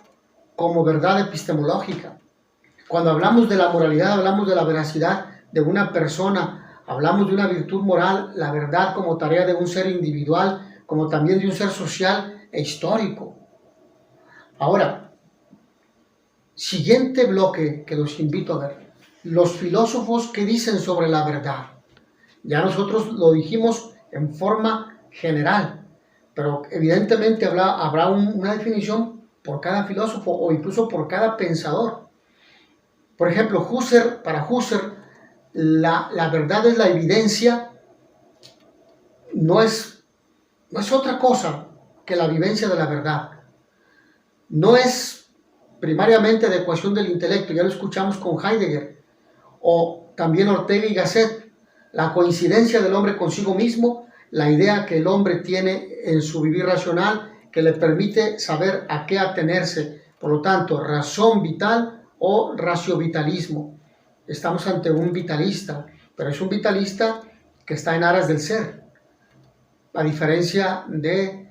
[SPEAKER 1] como verdad epistemológica. Cuando hablamos de la moralidad, hablamos de la veracidad de una persona, hablamos de una virtud moral, la verdad como tarea de un ser individual, como también de un ser social e histórico. Ahora, siguiente bloque que los invito a ver. Los filósofos que dicen sobre la verdad. Ya nosotros lo dijimos en forma general, pero evidentemente habrá una definición por cada filósofo o incluso por cada pensador. Por ejemplo, para Husserl, la verdad es la evidencia, no es otra cosa que la vivencia de la verdad. No es primariamente de ecuación del intelecto, ya lo escuchamos con Heidegger, o también Ortega y Gasset, la coincidencia del hombre consigo mismo, la idea que el hombre tiene en su vivir racional, que le permite saber a qué atenerse, por lo tanto, razón vital o raciovitalismo. Estamos ante un vitalista, pero es un vitalista que está en aras del ser. a diferencia de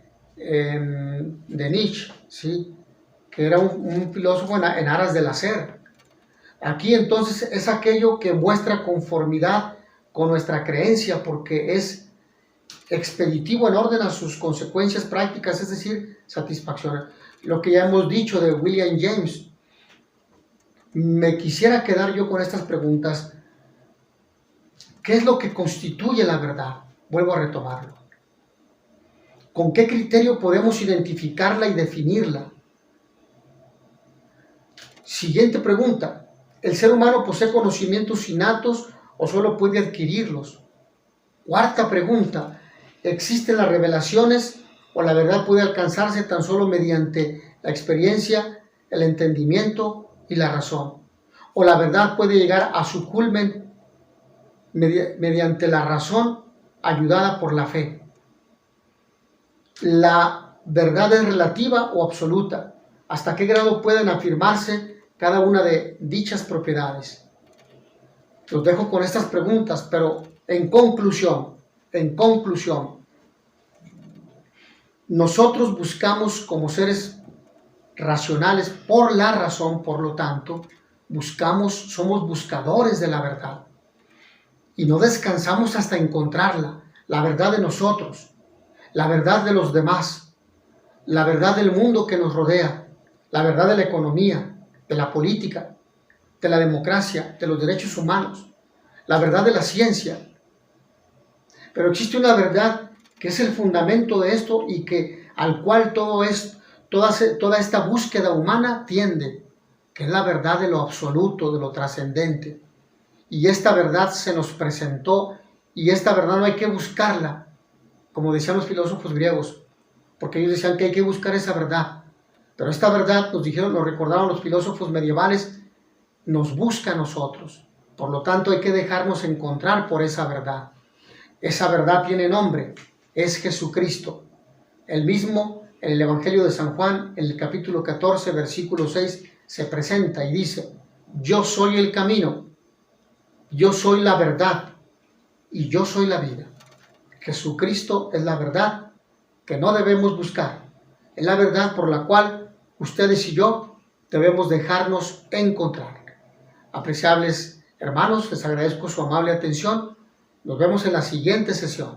[SPEAKER 1] Nietzsche, ¿sí? Que era un filósofo en aras del hacer. Aquí entonces es aquello que muestra conformidad con nuestra creencia, porque es expeditivo en orden a sus consecuencias prácticas, es decir, satisfacción. Lo que ya hemos dicho de William James. Me quisiera quedar yo con estas preguntas. ¿Qué es lo que constituye la verdad? Vuelvo a retomarlo. ¿Con qué criterio podemos identificarla y definirla? Siguiente pregunta. ¿El ser humano posee conocimientos innatos o solo puede adquirirlos? Cuarta pregunta. ¿Existen las revelaciones o la verdad puede alcanzarse tan solo mediante la experiencia, el entendimiento y la razón? ¿O la verdad puede llegar a su culmen mediante la razón ayudada por la fe? ¿La verdad es relativa o absoluta? ¿Hasta qué grado pueden afirmarse cada una de dichas propiedades? Los dejo con estas preguntas, pero en conclusión, nosotros buscamos como seres racionales por la razón, por lo tanto, somos buscadores de la verdad y no descansamos hasta encontrarla, la verdad de nosotros, la verdad de los demás, la verdad del mundo que nos rodea, la verdad de la economía, de la política, de la democracia, de los derechos humanos, la verdad de la ciencia. Pero existe una verdad que es el fundamento de esto y al cual toda esta búsqueda humana tiende, que es la verdad de lo absoluto, de lo trascendente. Y esta verdad se nos presentó, y esta verdad no hay que buscarla, como decían los filósofos griegos, porque ellos decían que hay que buscar esa verdad. Pero esta verdad, nos recordaron los filósofos medievales, nos busca a nosotros. Por lo tanto, hay que dejarnos encontrar por esa verdad. Esa verdad tiene nombre, es Jesucristo. El mismo, en el Evangelio de San Juan, en el capítulo 14, versículo 6, se presenta y dice: yo soy el camino, yo soy la verdad y yo soy la vida. Jesucristo es la verdad que no debemos buscar. Es la verdad por la cual ustedes y yo debemos dejarnos encontrar. Apreciables hermanos, les agradezco su amable atención. Nos vemos en la siguiente sesión.